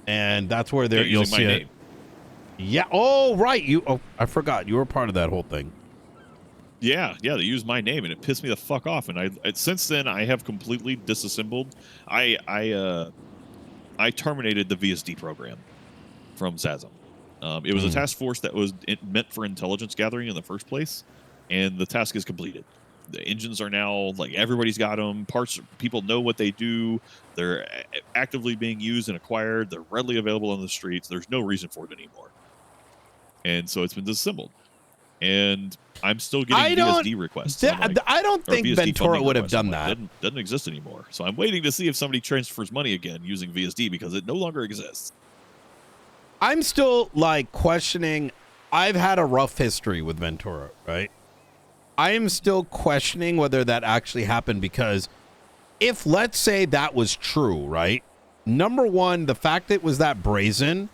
and that's where you'll see it. Name. Yeah. Oh, right. Oh, I forgot you were part of that whole thing. Yeah, they used my name, and it pissed me the fuck off. And since then I have completely disassembled. I terminated the VSD program from SASM. It was a task force that was meant for intelligence gathering in the first place, and the task is completed. The engines are now, like, everybody's got them. Parts, people know what they do. They're actively being used and acquired. They're readily available on the streets. There's no reason for it anymore. And so it's been disassembled. And I'm still getting VSD requests. I don't think Ventura would have done that. Doesn't exist anymore. So I'm waiting to see if somebody transfers money again using VSD, because it no longer exists. I'm still, like, questioning. I've had a rough history with Ventura, right? I am still questioning whether that actually happened, because if, let's say, that was true, right? Number one, the fact that it was that brazen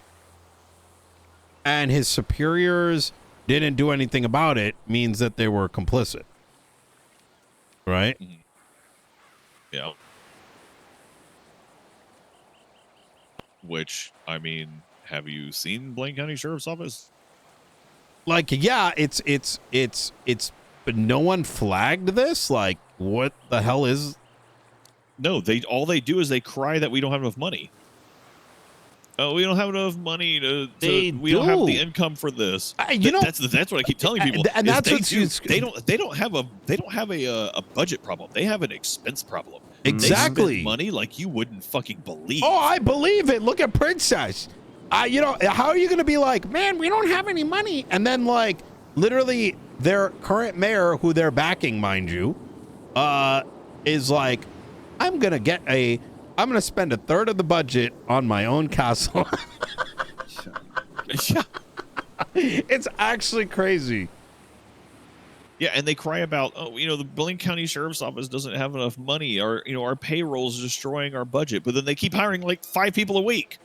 and his superiors didn't do anything about it means that they were complicit, right? Mm-hmm. Yeah. Which, I mean, have you seen Blaine County Sheriff's Office? Like, yeah, it's but no one flagged this. Like, what the hell is? No, all they do is they cry that we don't have enough money. Oh, we don't have enough money we don't have the income for this. That's what I keep telling people. And that's they don't have a budget problem. They have an expense problem. Exactly. They spend money like you wouldn't fucking believe. Oh, I believe it. Look at Princess. You know, how are you going to be like, man, we don't have any money, and then, like, literally their current mayor, who they're backing, mind you, is like, I'm gonna spend a third of the budget on my own castle. Yeah. It's actually crazy. Yeah, and they cry about, the Blaine County Sheriff's Office doesn't have enough money. Our payroll is destroying our budget. But then they keep hiring like 5 people a week.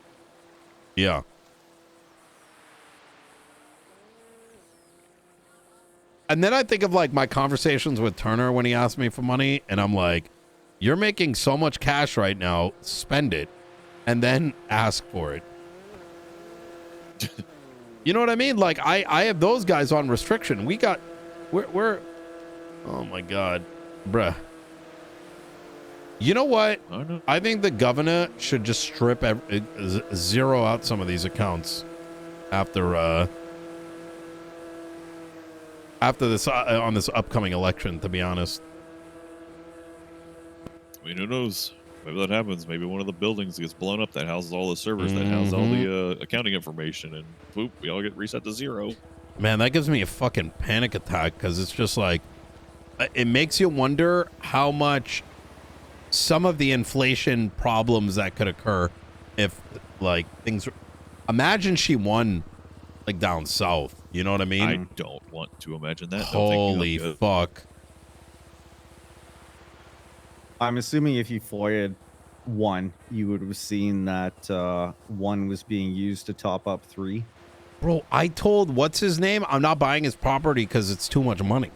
Yeah. And then I think of, like, my conversations with Turner when he asked me for money, and I'm like, you're making so much cash right now, spend it, and then ask for it. You know what I mean? Like, I have those guys on restriction. We're oh my God, bruh. You know what? I think the governor should just zero out some of these accounts after this on this upcoming election, to be honest. I mean, who knows? Maybe that happens. Maybe one of the buildings gets blown up that houses all the servers, that house all the accounting information, and boop, we all get reset to 0. Man, that gives me a fucking panic attack, because it's just like, it makes you wonder how much some of the inflation problems that could occur if, like, things. Imagine she won, like, down south. You know what I mean? I don't want to imagine that. Holy fuck. I'm assuming if you FOIA'd 1, you would have seen that 1 was being used to top up 3. Bro, I told what's his name I'm not buying his property because it's too much money.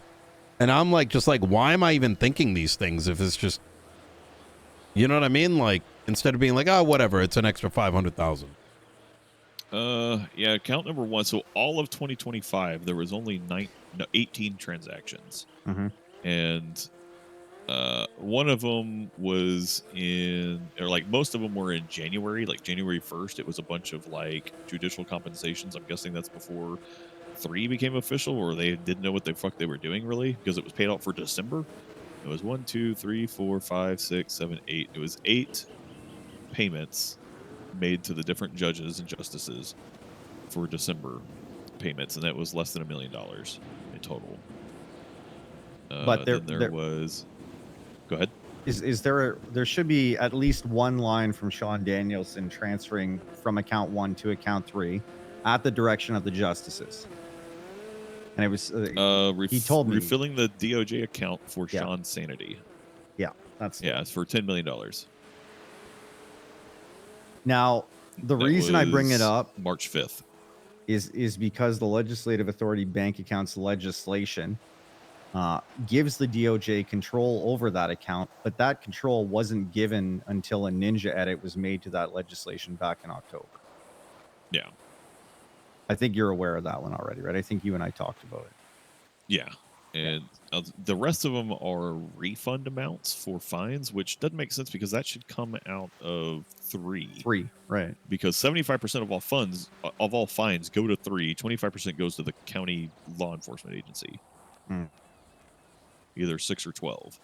And I'm like, just like, why am I even thinking these things if it's just, you know what I mean? Like, instead of being like, oh, whatever, it's an extra 500,000. Yeah, count number 1. So all of 2025, there was only 18 transactions. Mm-hmm. And one of them was most of them were in January, like January 1st. It was a bunch of, like, judicial compensations. I'm guessing that's before 3 became official, or they didn't know what the fuck they were doing, really, because it was paid out for December. It was 1, 2, 3, 4, 5, 6, 7, 8. It was 8 payments made to the different judges and justices for December payments, and that was less than $1 million in total. But there was. Go ahead. Is there should be at least one line from Sean Danielson transferring from account 1 to account 3 at the direction of the justices. And it was he told me refilling the DOJ account for Yeah. Sean's sanity. Yeah, that's It's for $10 million. Now, the That reason I bring it was up March 5th. is because the legislative authority bank accounts legislation gives the DOJ control over that account, but that control wasn't given until a ninja edit was made to that legislation back in October. Yeah. I think you're aware of that one already, right? I think you and I talked about it. Yeah. And the rest of them are refund amounts for fines, which doesn't make sense because that should come out of 3. 3, right? Because 75% of all fines go to 3, 25% goes to the county law enforcement agency. Either 6 or 12.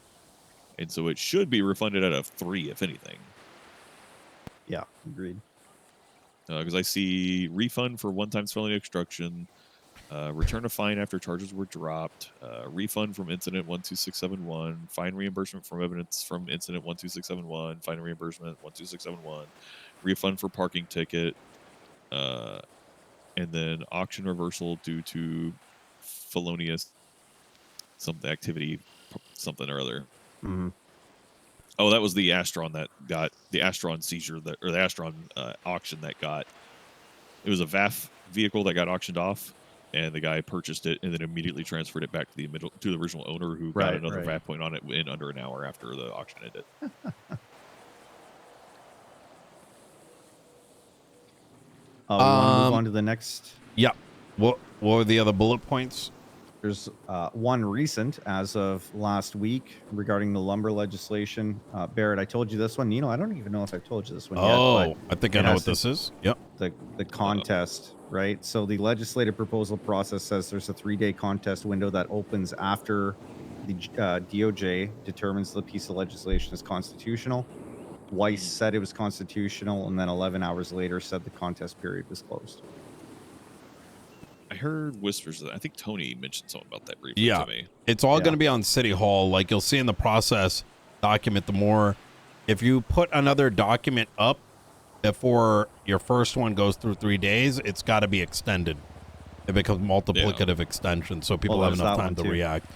And so it should be refunded out of 3, if anything. Yeah, agreed. Because I see refund for one-time felony obstruction, return a fine after charges were dropped, refund from incident 12671, fine reimbursement from evidence from incident 12671, fine reimbursement 12671, refund for parking ticket, and then auction reversal due to felonious activity, something or other. Mm-hmm. Oh, that was the Astron that got the Astron seizure or the Astron auction that got. It was a VAF vehicle that got auctioned off, and the guy purchased it and then immediately transferred it back to the original owner, who got another VAF point on it in under an hour after the auction ended. We want to move on to the next. Yeah. What were the other bullet points? There's one recent as of last week regarding the lumber legislation. Barrett, I told you this one. Nino, I don't even know if I've told you this one yet. Oh, I think I know what this is. Yep. The contest, right? So the legislative proposal process says there's a 3-day contest window that opens after the DOJ determines the piece of legislation is constitutional. Weiss said it was constitutional, and then 11 hours later said the contest period was closed. I heard whispers of that. I think Tony mentioned something about that briefly to me. It's all going to be on City Hall. Like you'll see in the process document, the more, if you put another document up before your first one goes through 3 days, it's got to be extended. It becomes multiplicative extension, so people have enough time to react.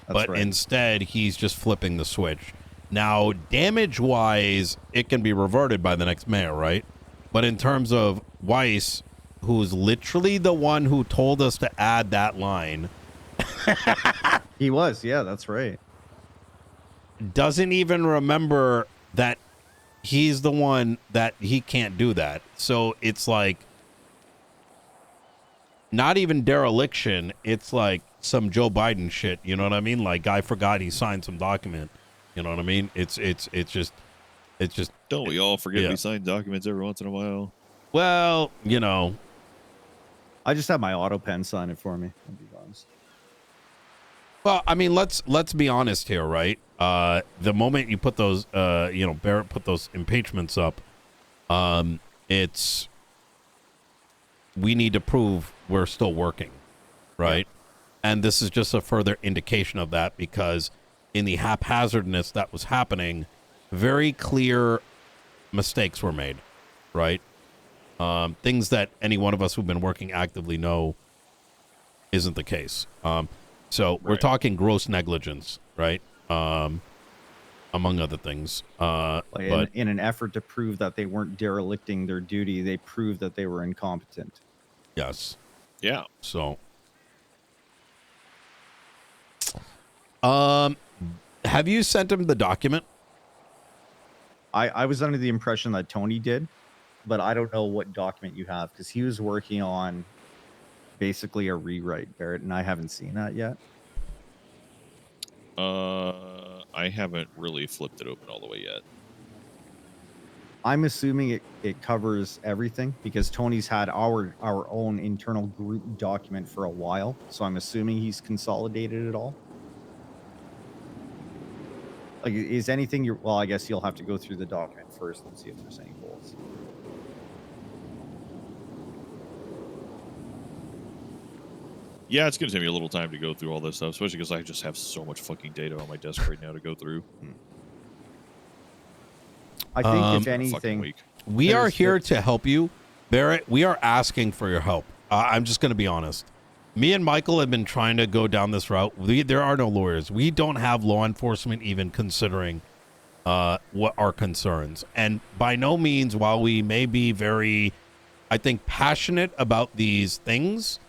But instead, he's just flipping the switch. Now, damage-wise, it can be reverted by the next mayor, right? But in terms of Weiss, who's literally the one who told us to add that line. He was, yeah, that's right. Doesn't even remember that he's the one that he can't do that. So it's like not even dereliction. It's like some Joe Biden shit. You know what I mean? Like, I forgot he signed some document. You know what I mean? It's just. Don't we all forget we sign documents every once in a while? Well, you know. I just have my auto pen sign it for me. I'll be honest. Well, I mean, let's be honest here, right? The moment you put those, Barrett put those impeachments up, we need to prove we're still working, right? Yeah. And this is just a further indication of that, because in the haphazardness that was happening, very clear mistakes were made, right? Things that any one of us who've been working actively know isn't the case. So we're talking gross negligence, right? Among other things. But in an effort to prove that they weren't derelicting their duty, they proved that they were incompetent. Yes. Yeah. So, have you sent him the document? I was under the impression that Tony did, but I don't know what document you have, because he was working on basically a rewrite, Barrett, and I haven't seen that yet. I haven't really flipped it open all the way yet. I'm assuming it covers everything, because Tony's had our own internal group document for a while, so I'm assuming he's consolidated it all. Like, is anything well, I guess you'll have to go through the document first and see if there's any holes. Yeah, it's going to take me a little time to go through all this stuff, especially because I just have so much fucking data on my desk right now to go through. I think if Fucking anything, week. We are There's here to help you, Barrett. We are asking for your help. I'm just going to be honest. Me and Michael have been trying to go down this route. There are no lawyers. We don't have law enforcement even considering what our concerns. And by no means, while we may be very, I think, passionate about these things,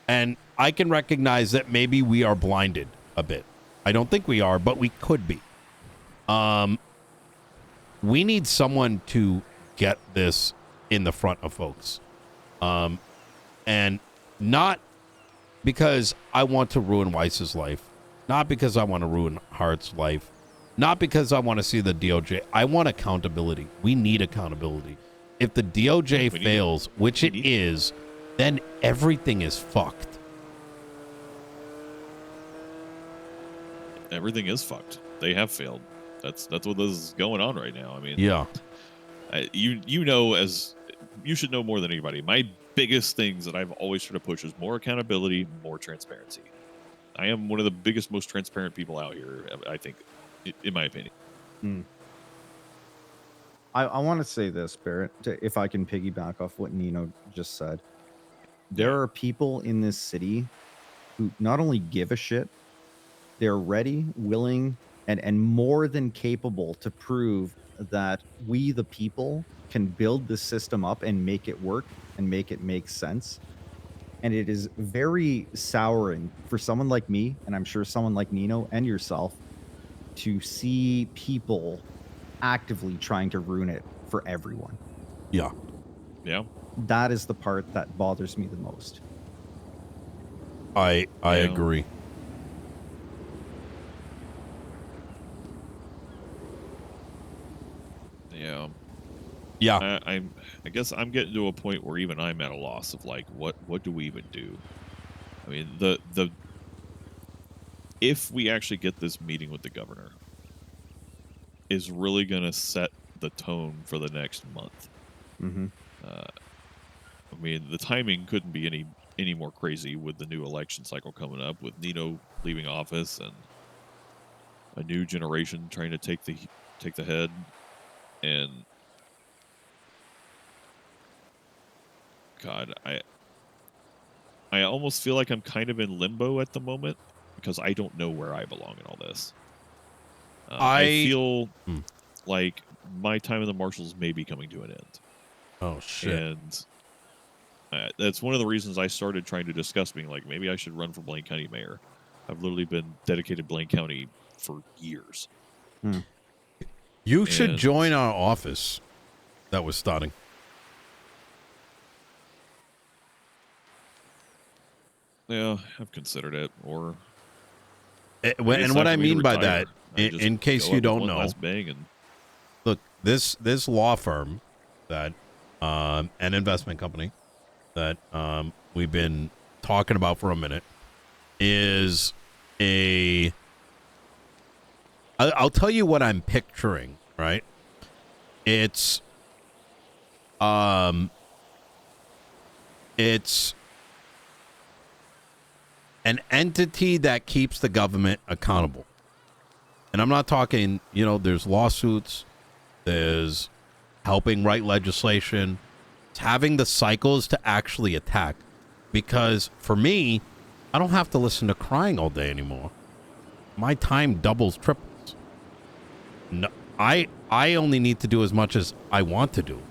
and I can recognize that maybe we are blinded a bit. I don't think we are, but we could be. We need someone to get this in the front of folks. And not because I want to ruin Weiss's life, not because I want to ruin Hart's life, not because I want to see the DOJ. I want accountability. We need accountability. If the DOJ fails, which it is, then everything is fucked. Everything is fucked. They have failed. That's what is going on right now. I mean, Yeah. You know, as you should know more than anybody. My biggest things that I've always tried to push is more accountability, more transparency. I am one of the biggest, most transparent people out here, I think, in my opinion. I want to say this, Barrett, if I can piggyback off what Nino just said. There are people in this city who not only give a shit, they're ready, willing, and more than capable to prove that we, the people, can build the system up and make it work and make it make sense. And it is very souring for someone like me, and I'm sure someone like Nino and yourself, to see people actively trying to ruin it for everyone. Yeah. Yeah. That is the part that bothers me the most. I agree. Yeah. Yeah. I guess I'm getting to a point where even I'm at a loss of like, what do we even do? I mean, the if we actually get this meeting with the governor, is really going to set the tone for the next month. Mm-hmm. I mean, the timing couldn't be any more crazy with the new election cycle coming up, with Nino leaving office and a new generation trying to take the head. And God, I almost feel like I'm kind of in limbo at the moment because I don't know where I belong in all this. I feel like my time in the Marshals may be coming to an end. Oh, shit. And that's one of the reasons I started trying to discuss being like, maybe I should run for Blaine County mayor. I've literally been dedicated Blaine County for years. You should join our office that was starting. Yeah, I've considered it. Or And what I mean by that, in case you don't know, look, this law firm that an investment company that we've been talking about for a minute is I'll tell you what I'm picturing, right? It's an entity that keeps the government accountable. And I'm not talking, there's lawsuits, there's helping write legislation, it's having the cycles to actually attack. Because for me, I don't have to listen to crying all day anymore. My time doubles, triples. No, I only need to do as much as I want to do,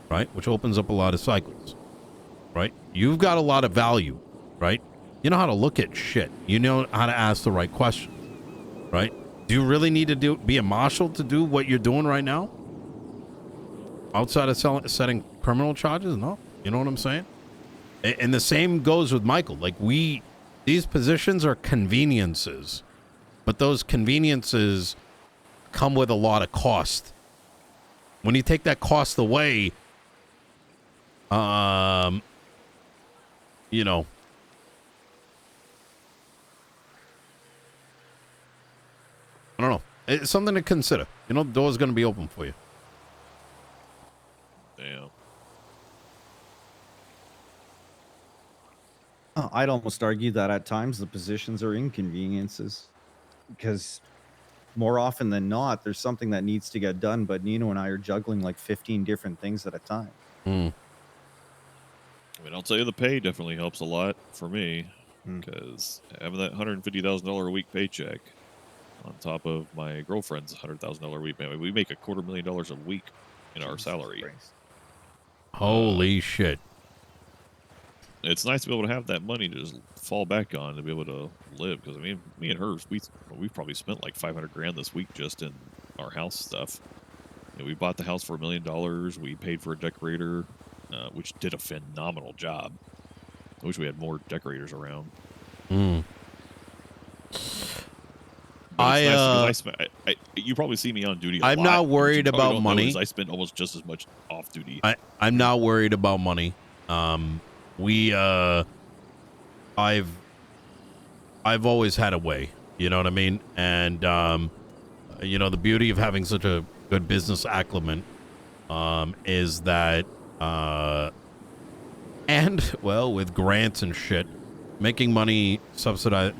right? Which opens up a lot of cycles, right? You've got a lot of value, right? You know how to look at shit. You know how to ask the right questions, right? Do you really need to be a marshal to do what you're doing right now? Outside of setting criminal charges? No. You know what I'm saying? And the same goes with Michael. Like these positions are conveniences, but those conveniences come with a lot of cost. When you take that cost away, I don't know. It's something to consider. The door's going to be open for you. Damn. I'd almost argue that at times the positions are inconveniences, because more often than not, there's something that needs to get done, but Nino and I are juggling like 15 different things at a time. Hmm. I mean, I'll tell you, the pay definitely helps a lot for me, Mm. because having that $150,000 a week paycheck on top of my girlfriend's $100,000 a week, man, we make $250,000 a week in our Jesus salary. Christ. Holy shit. It's nice to be able to have that money to just fall back on to be able to live. Because I mean, me and her, we've probably spent like $500,000 this week just in our house stuff. You know, we bought the house for $1 million. We paid for a decorator, which did a phenomenal job. I wish we had more decorators around. Hmm. But it's nice because you probably see me on duty. I'm lot, not worried but what you about don't know money. is I spend almost just as much off duty. I'm not worried about money. I've always had a way, you know what I mean? And you know, the beauty of having such a good business acumen is that and well, with grants and shit, making money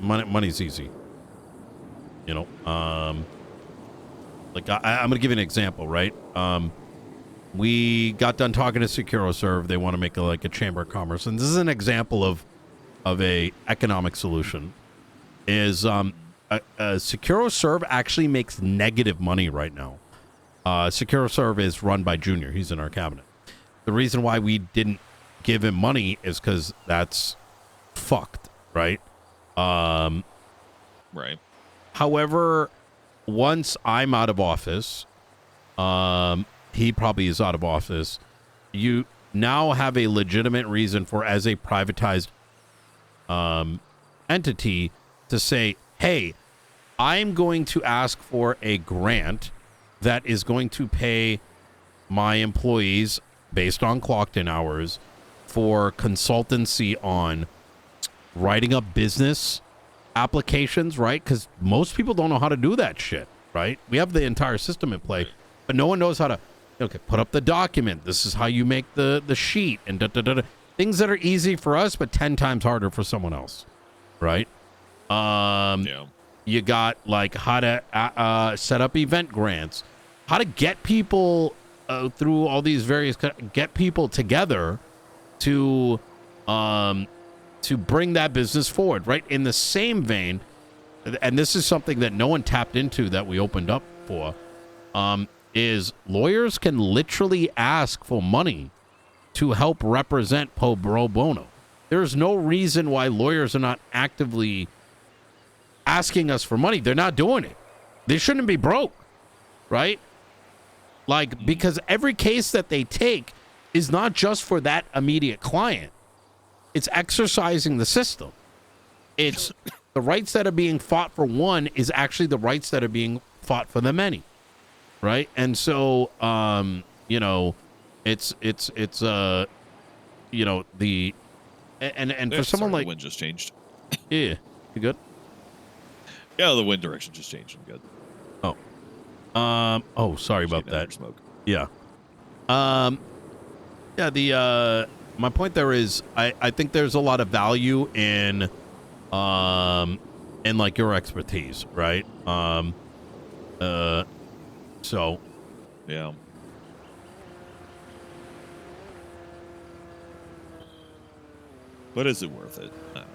money's easy. You know, like I'm gonna give you an example, right? We got done talking to SecuroServe. They want to make a chamber of commerce, and this is an example of a economic solution. Is SecuroServe actually makes negative money right now. SecuroServe is run by Junior. He's in our cabinet. The reason why we didn't give him money is because that's fucked, right? Right. However, once I'm out of office, he probably is out of office, you now have a legitimate reason for, as a privatized entity, to say, hey, I'm going to ask for a grant that is going to pay my employees based on clocked in hours for consultancy on writing up business applications, right? Because most people don't know how to do that shit, right? We have the entire system in play, but no one knows how to, okay, put up the document. This is how you make the sheet, and things that are easy for us, but 10 times harder for someone else, right? Yeah. You got like how to set up event grants, how to get people through all these various, get people together to bring that business forward, right? In the same vein, and this is something that no one tapped into that we opened up for, is lawyers can literally ask for money to help represent pro bono. There's no reason why lawyers are not actively asking us for money. They're not doing it. They shouldn't be broke, right? Like, because every case that they take is not just for that immediate client. It's exercising the system. It's the rights that are being fought for one is actually the rights that are being fought for the many, right? And so, you know, it's you know, the and for someone like the wind just changed. yeah, you good? Yeah, the wind direction just changed. I'm good. Oh, sorry about that. Smoke. Yeah. Yeah, the my point there is I think there's a lot of value in like your expertise, right? So Yeah. But is it worth it? I don't know.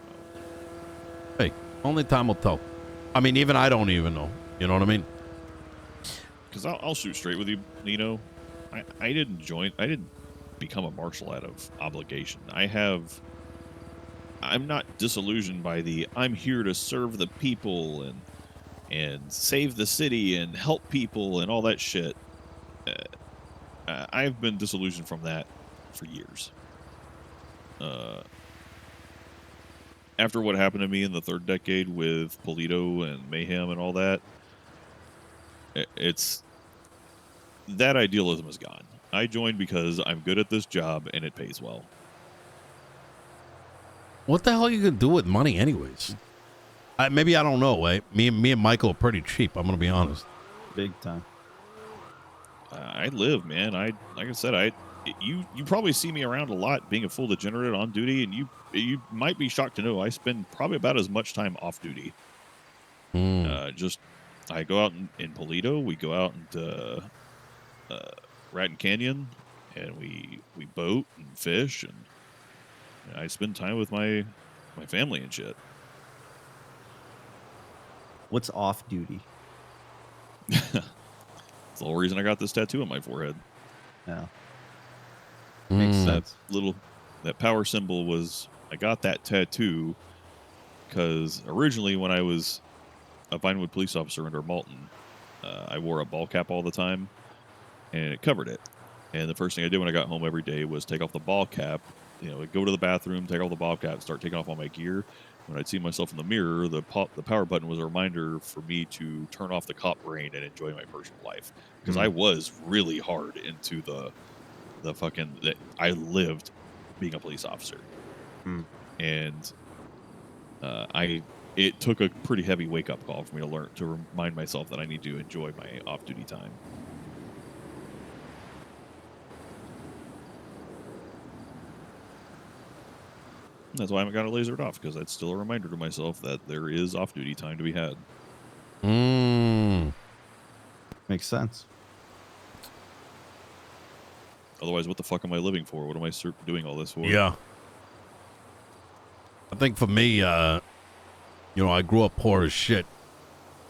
hey, only time will tell. I mean, even I don't even know. You know what I mean? Because I'll shoot straight with you, Nino. I didn't become a marshal out of obligation. I'm not disillusioned by I'm here to serve the people and save the city and help people and all that shit. I've been disillusioned from that for years. After what happened to me in the third decade with Polito and Mayhem and all that, it's that idealism is gone. I joined because I'm good at this job and it pays well. What the hell are you gonna do with money, anyways? Maybe I don't know. Eh? Me and Michael are pretty cheap. I'm gonna be honest. Big time. I live, man. Like I said, you probably see me around a lot being a full degenerate on duty, and you might be shocked to know I spend probably about as much time off duty. Just I go out in Polito. We go out into Raton Canyon, and we boat and fish, and I spend time with my family and shit. What's off duty? It's the whole reason I got this tattoo on my forehead. Yeah. Makes sense. That power symbol was, I got that tattoo because originally when I was a Vinewood police officer under Malton, I wore a ball cap all the time, and it covered it. And the first thing I did when I got home every day was take off the ball cap, I'd go to the bathroom, take off the ball cap, start taking off all my gear. When I'd see myself in the mirror, the power button was a reminder for me to turn off the cop brain and enjoy my personal life. Because I was really hard into the fucking, I lived being a police officer. And it took a pretty heavy wake-up call for me to remind myself that I need to enjoy my off-duty time. That's why I haven't got it lasered off, because that's still a reminder to myself that there is off-duty time to be had. Makes sense. Otherwise, what the fuck am I living for? What am I doing all this for? Yeah. I think for me, I grew up poor as shit.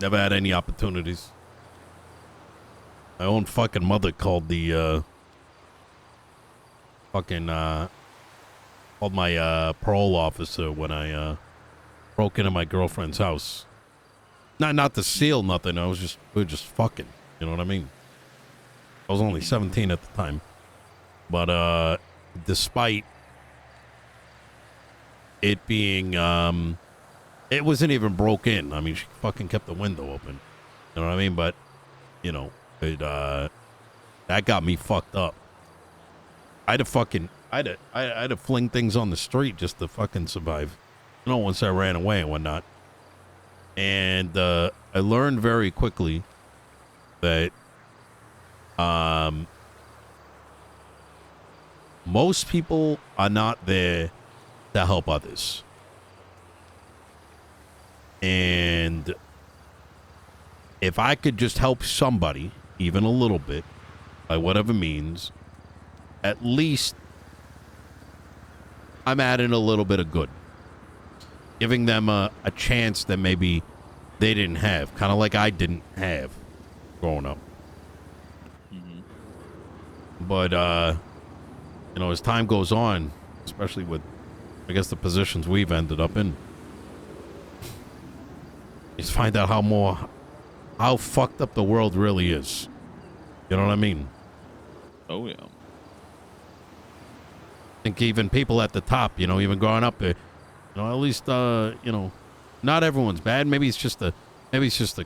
Never had any opportunities. My own fucking mother called called my parole officer when I broke into my girlfriend's house. Not to steal nothing. We were just fucking. You know what I mean? I was only 17 at the time. But despite it being, it wasn't even broke in. I mean, she fucking kept the window open. You know what I mean? But, that got me fucked up. I had to fling things on the street just to fucking survive. Once I ran away and whatnot. And I learned very quickly that most people are not there to help others. And if I could just help somebody, even a little bit, by whatever means, at least I'm adding a little bit of good. Giving them a chance that maybe they didn't have. Kind of like I didn't have growing up. But, as time goes on, especially with, I guess, the positions we've ended up in, you just find out how fucked up the world really is. You know what I mean? Oh, yeah. I think even people at the top, even growing up there, at least, not everyone's bad. Maybe it's just the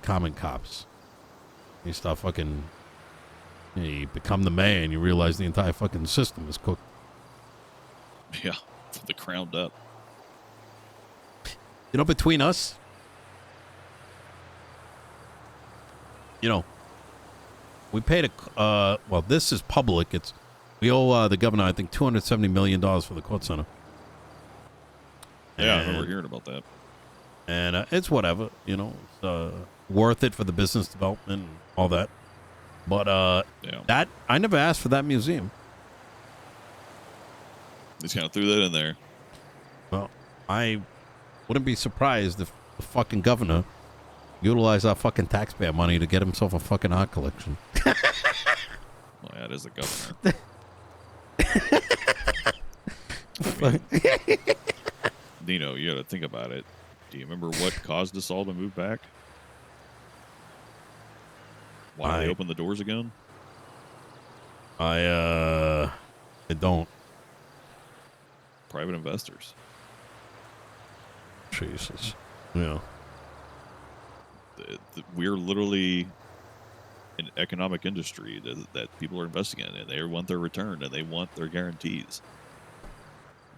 common cops. You start fucking, you become the man, you realize the entire fucking system is cooked. Yeah, from the ground up. Between us, we paid this is public. We owe the governor, I think, $270 million for the court center. Yeah, I remember hearing about that. And it's whatever, it's worth it for the business development and all that. But that I never asked for that museum. Just kind of threw that in there. Well, I wouldn't be surprised if the fucking governor utilized our fucking taxpayer money to get himself a fucking art collection. Well, that is the governor. Dino, you got to think about it. Do you remember what caused us all to move back? Why they opened the doors again? I don't. Private investors. Jesus. Yeah. We're literally an economic industry that people are investing in, and they want their return, and they want their guarantees.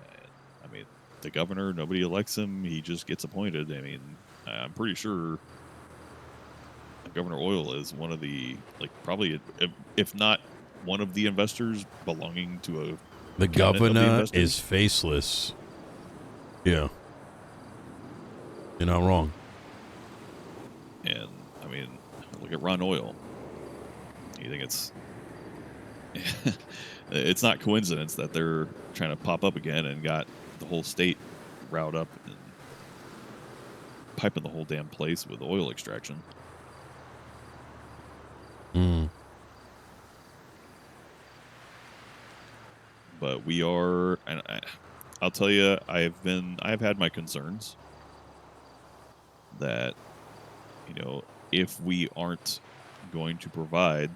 And, I mean, the governor, nobody elects him. He just gets appointed. I mean, I'm pretty sure Governor Oil is one of the, probably, if not one of the investors belonging to a The cabinet of the governor investors. is faceless. Yeah. You're not wrong. And I mean, look at Ron Oil. You think it's not coincidence that they're trying to pop up again and got the whole state riled up and piping the whole damn place with oil extraction. Mm. But we are, and I'll tell you, I've had my concerns that, if we aren't going to provide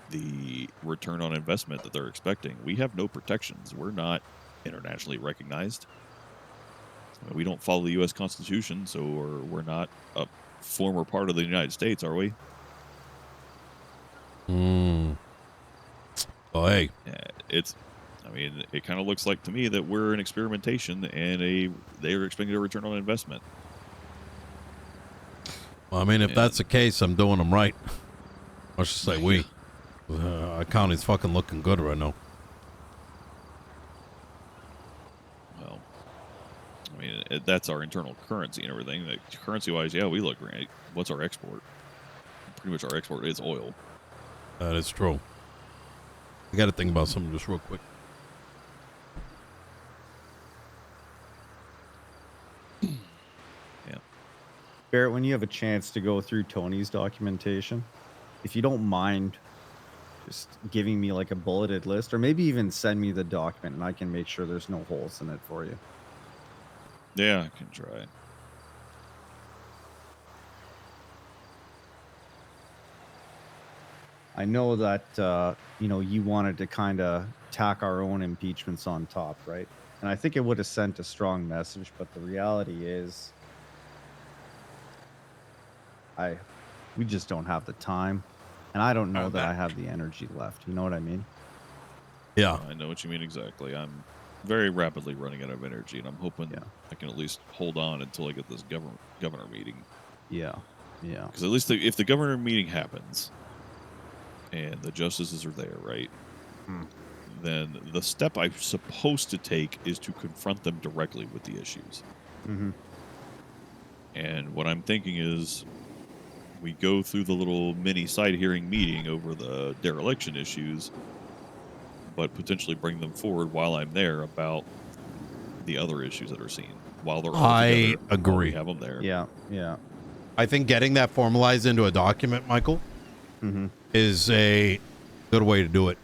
the return on investment that they're expecting, we have no protections. We're not internationally recognized. We don't follow the U.S. Constitution, so we're not a former part of the United States, are we? Mm. Oh, hey. It kind of looks like to me that we're an experimentation and they're expecting a return on investment. Well, I mean, if that's the case, I'm doing them right. Let's just say we. Our county's fucking looking good right now. Well, that's our internal currency and everything. Like, currency-wise, yeah, we look great. What's our export? Pretty much our export is oil. That is true. I got to think about something just real quick. Yeah. Barrett, when you have a chance to go through Tony's documentation, if you don't mind just giving me like a bulleted list, or maybe even send me the document and I can make sure there's no holes in it for you. Yeah, I can try. I know that, you wanted to kind of tack our own impeachments on top, right? And I think it would have sent a strong message, but the reality is we just don't have the time. And I don't know that I have the energy left. You know what I mean? Yeah. I know what you mean exactly. I'm very rapidly running out of energy, and I'm hoping I can at least hold on until I get this governor meeting. Yeah. Yeah. Because at least if the governor meeting happens and the justices are there, right? Then the step I'm supposed to take is to confront them directly with the issues. Mm-hmm. And what I'm thinking is we go through the little mini side hearing meeting over the dereliction issues, but potentially bring them forward while I'm there about the other issues that are seen while they're all together. agree. While we have them there. Yeah. Yeah. I think getting that formalized into a document, Michael, is a good way to do it.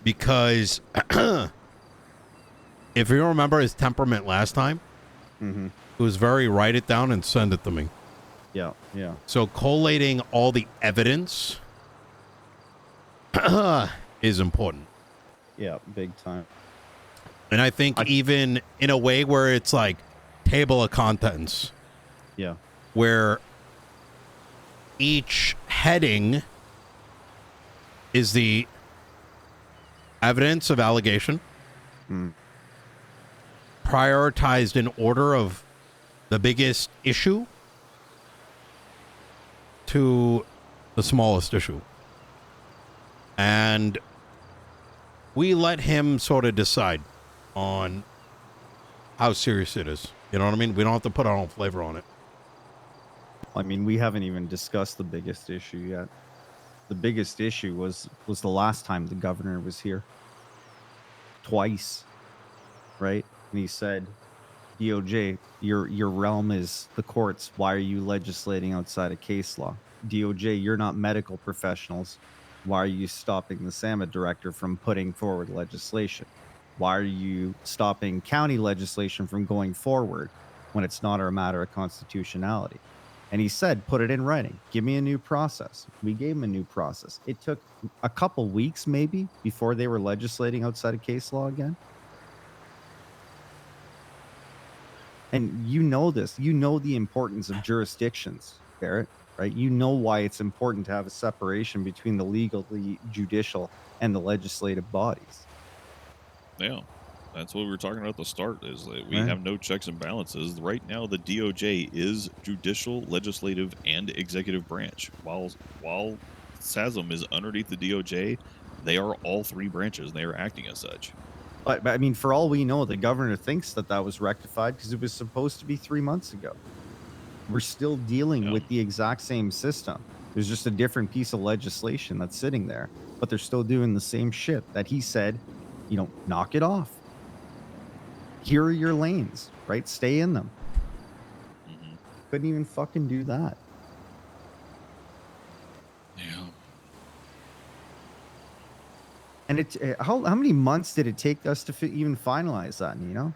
Because if you remember his temperament last time, it was very write it down and send it to me. Yeah. Yeah. So collating all the evidence is important. Yeah. Big time. And I think even in a way where it's like table of contents. Yeah. Where each heading is the evidence of allegation, prioritized in order of the biggest issue to the smallest issue. And we let him sort of decide on how serious it is. You know what I mean? We don't have to put our own flavor on it. I mean, we haven't even discussed the biggest issue yet. The biggest issue was the last time the governor was here. Twice. Right? And he said, DOJ, your realm is the courts. Why are you legislating outside of case law? DOJ, you're not medical professionals. Why are you stopping the SAMA director from putting forward legislation? Why are you stopping county legislation from going forward when it's not a matter of constitutionality? And he said, put it in writing. Give me a new process. We gave him a new process. It took a couple weeks maybe before they were legislating outside of case law again. And you know this. You know the importance of jurisdictions, Barrett, right? You know why it's important to have a separation between the legal, the judicial, and the legislative bodies. Yeah. That's what we were talking about at the start, is that we have no checks and balances. Right now, the DOJ is judicial, legislative, and executive branch. While SASM is underneath the DOJ, They are all three branches. They are acting as such. But I mean, for all we know, the governor thinks that was rectified because it was supposed to be 3 months ago. We're still dealing with the exact same system. There's just a different piece of legislation that's sitting there, but they're still doing the same shit that he said, you know, knock it off. Here are your lanes, right? Stay in them. Couldn't even fucking do that. Yeah. And how many months did it take us to even finalize that? You know,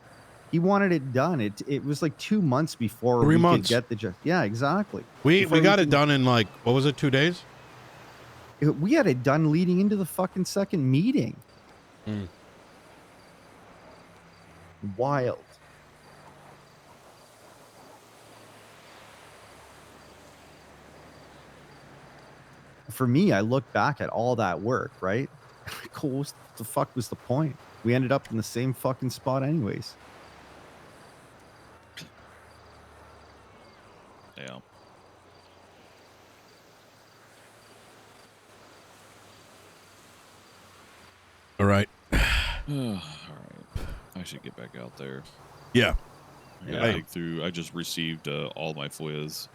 he wanted it done. It was like 2 months before 3 we months. could get the yeah, exactly. We Before got it done in like, what was it, 2 days? We had it done leading into the fucking second meeting. Wild. For me, I look back at all that work, right? Cool. What the fuck was the point? We ended up in the same fucking spot anyways. Yeah. All right. All right. I should get back out there. Yeah. I gotta dig through. I just received all my FOIAs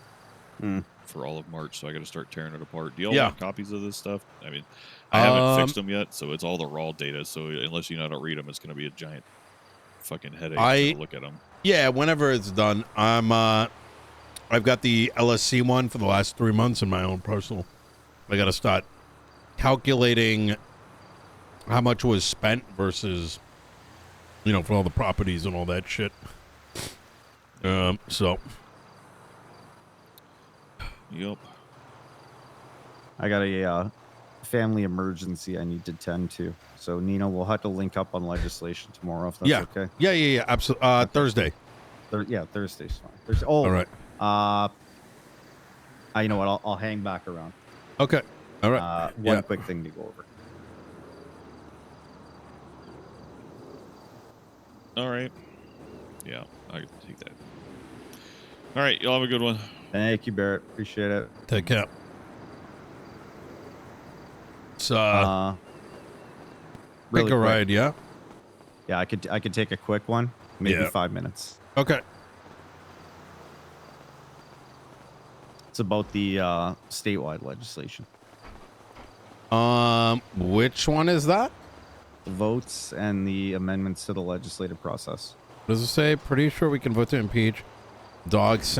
for all of March, so I got to start tearing it apart. Do y'all want copies of this stuff? I mean, I haven't fixed them yet, so it's all the raw data. So unless you know how to read them, it's going to be a giant fucking headache to look at them. Yeah, whenever it's done. I've got the LSC one for the last 3 months in my own personal. I got to start calculating how much was spent versus, you know, for all the properties and all that shit. So. Yep. I got a family emergency I need to tend to. So, Nino, we'll have to link up on legislation tomorrow if that's okay. Yeah. Absolutely. Okay. Thursday. Thursday's fine. Thursday. Oh, all right. You know what? I'll hang back around. Okay. All right. One quick thing to go over. All right. Yeah, I can take that. All right, y'all have a good one. Thank you, Barrett. Appreciate it. Take care. It's Take a ride, yeah? Yeah, I could take a quick one. Maybe 5 minutes. Okay. It's about the statewide legislation. Which one is that? The votes and the amendments to the legislative process. What does it say? Pretty sure we can vote to impeach. Dog